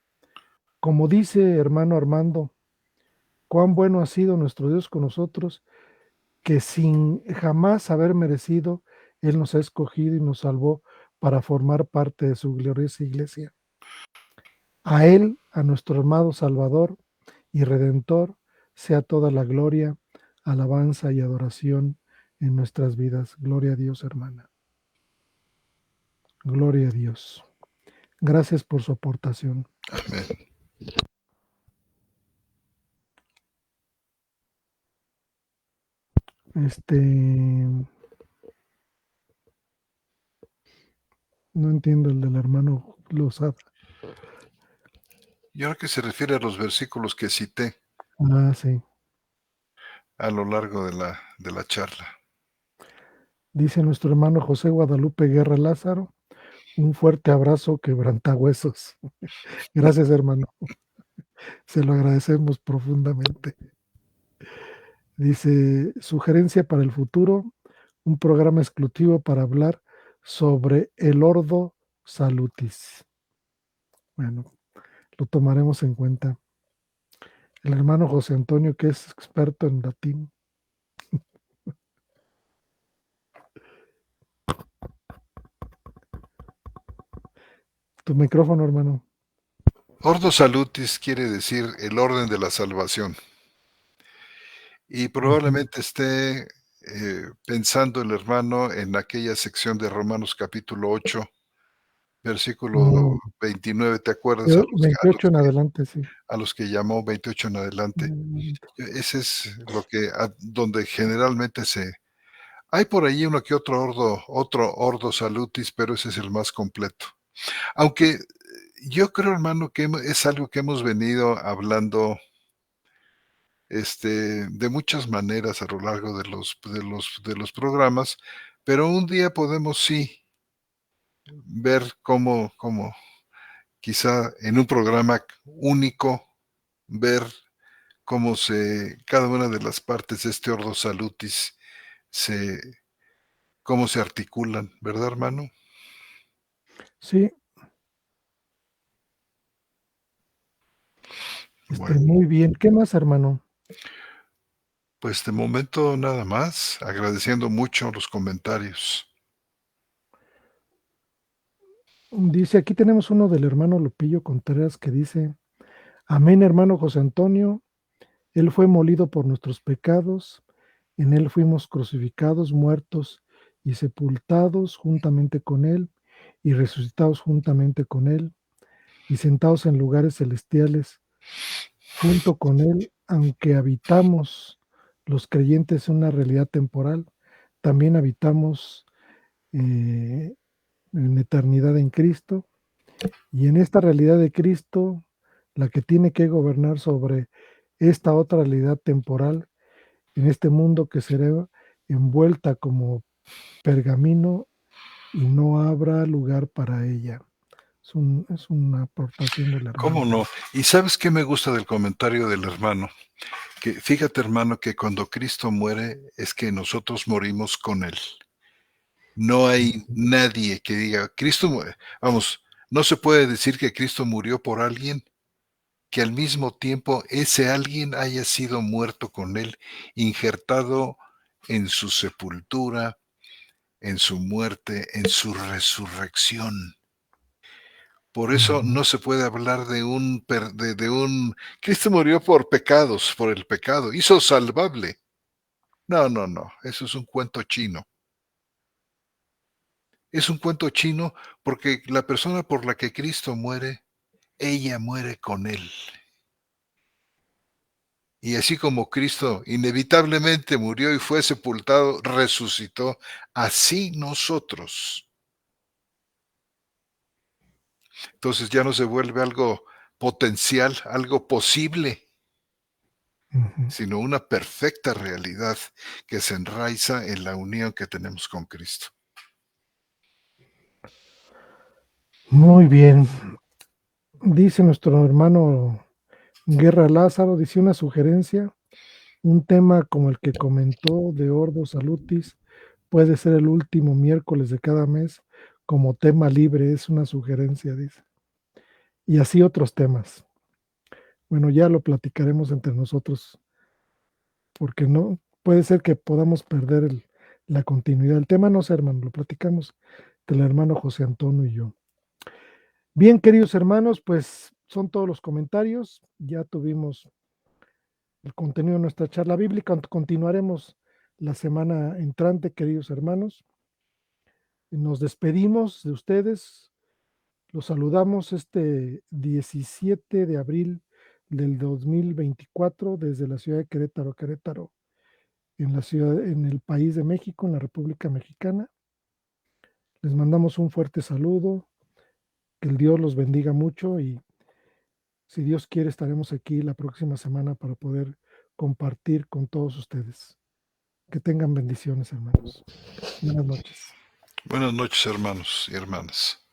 Como dice hermano Armando, cuán bueno ha sido nuestro Dios con nosotros, que sin jamás haber merecido, Él nos ha escogido y nos salvó para formar parte de su gloriosa iglesia. A Él, a nuestro amado Salvador y Redentor, sea toda la gloria, alabanza y adoración en nuestras vidas. Gloria a Dios, hermana. Gloria a Dios. Gracias por su aportación. Amén. No entiendo el del hermano Lozada. Yo creo que se refiere a los versículos que cité Ah, sí. a lo largo de la charla. Dice nuestro hermano José Guadalupe Guerra Lázaro, un fuerte abrazo quebrantahuesos. Gracias, hermano. Se lo agradecemos profundamente. Dice, sugerencia para el futuro, un programa exclusivo para hablar sobre el Ordo Salutis. Bueno, lo tomaremos en cuenta. El hermano José Antonio, que es experto en latín. Tu micrófono, hermano. Ordo Salutis quiere decir el orden de la salvación. Y Ujú. probablemente esté pensando el hermano en aquella sección de Romanos capítulo 8, versículo Mm, 29, ¿te acuerdas? yo 28 en adelante, sí. A los que llamó 28 en adelante. Mm, Ese es lo que donde generalmente hay por ahí uno que otro Ordo Salutis, pero ese es el más completo. Aunque yo creo, hermano, que es algo que hemos venido hablando de muchas maneras a lo largo de los programas, pero un día podemos sí ver cómo quizá en un programa único, ver cómo cada una de las partes de este Ordo Salutis se, cómo se articulan, ¿verdad, hermano? sí, Bueno, muy bien. ¿Qué más, hermano? pues de momento nada más, agradeciendo mucho los comentarios. Dice, aquí tenemos uno del hermano Lupillo Contreras que dice, amén, hermano José Antonio, él fue molido por nuestros pecados, en él fuimos crucificados, muertos y sepultados juntamente con él, y resucitados juntamente con él, y sentados en lugares celestiales junto con él, aunque habitamos los creyentes en una realidad temporal, también habitamos en eternidad en Cristo, y en esta realidad de Cristo, la que tiene que gobernar sobre esta otra realidad temporal, en este mundo que será envuelta como pergamino y no habrá lugar para ella. Es una aportación del ¿Cómo hermano. no? ¿Y sabes qué me gusta del comentario del hermano? Que fíjate, hermano, que cuando Cristo muere es que nosotros morimos con él. No hay Ujú, nadie que diga, vamos, no se puede decir que Cristo murió por alguien, que al mismo tiempo ese alguien haya sido muerto con él, injertado en su sepultura, en su muerte, en su resurrección. Por eso ujú, no se puede hablar Cristo murió por pecados, por el pecado, hizo salvable. No, no, no, eso es un cuento chino. Es un cuento chino porque la persona por la que Cristo muere, ella muere con él. Y así como Cristo inevitablemente murió y fue sepultado, resucitó, así nosotros. Entonces ya no se vuelve algo potencial, algo posible, ujú. sino una perfecta realidad que se enraiza en la unión que tenemos con Cristo. Muy bien. Dice nuestro hermano Guerra Lázaro, dice una sugerencia, un tema como el que comentó de Ordo Salutis puede ser el último miércoles de cada mes como tema libre, es una sugerencia, dice. Y así otros temas. Bueno, ya lo platicaremos entre nosotros, porque no puede ser que podamos perder la continuidad. El tema no sé, hermano, lo platicamos entre el hermano José Antonio y yo. Bien, queridos hermanos, pues son todos los comentarios. Ya tuvimos el contenido de nuestra charla bíblica. Continuaremos la semana entrante, queridos hermanos. Nos despedimos de ustedes. Los saludamos este 17 de abril del 2024 desde la ciudad de Querétaro, Querétaro, en el país de México, en la República Mexicana. Les mandamos un fuerte saludo. Que el Dios los bendiga mucho y si Dios quiere estaremos aquí la próxima semana para poder compartir con todos ustedes. Que tengan bendiciones, hermanos. Buenas noches. Buenas noches, hermanos y hermanas.